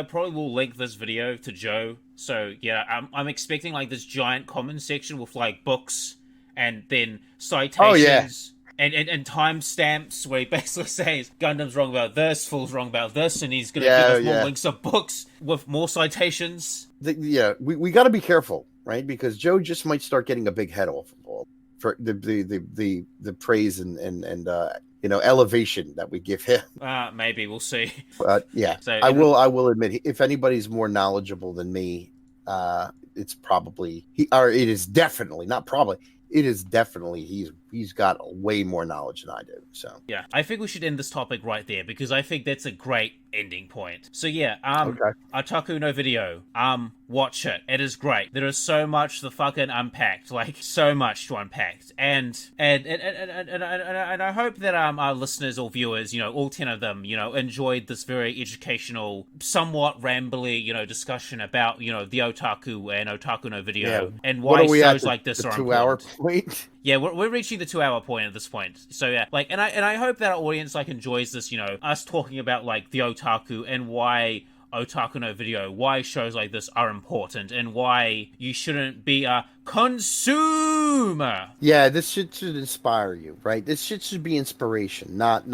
probably will link this video to Joe. So yeah, I'm expecting like this giant comment section with like books. And then citations and timestamps where he basically says Gundam's wrong about this, Fool's wrong about this, and he's going to give us more links of books with more citations. We got to be careful, right? Because Joe just might start getting a big head off of all for the praise and you know, elevation that we give him. Maybe we'll see. Yeah, so, I will admit, if anybody's more knowledgeable than me, it's probably it is definitely not probably. It is definitely he's he's got way more knowledge than I do. So yeah, I think we should end this topic right there because I think that's a great ending point. So yeah, okay. Otaku no Video, watch it. It is great. There is so much to fucking unpack, like so much to unpack, and I hope that our listeners or viewers, you know, all 10 of them, you know, enjoyed this very educational, somewhat rambly, you know, discussion about, you know, the otaku and Otaku no Video and why shows like this are important. 2-hour point. Yeah, we're reaching the 2-hour point at this point. So yeah, like, and I hope that our audience like enjoys this, you know, us talking about like the otaku and why Otaku no Video, why shows like this are important, and why you shouldn't be a consumer. Yeah, this shit should inspire you, right? This shit should be inspiration, not,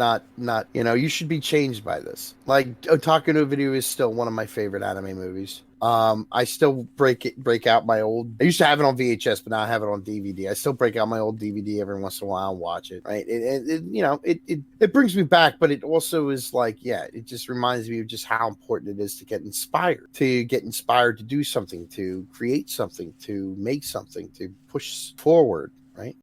you know, you should be changed by this. Like, Otaku no Video is still one of my favorite anime movies. I still break out my old. I used to have it on VHS, but now I have it on DVD. I still break out my old DVD every once in a while and watch it. Right? You know, it brings me back, but it also is like, yeah, it just reminds me of just how important it is to get inspired to do something, to create something, to make something, to push forward. Right?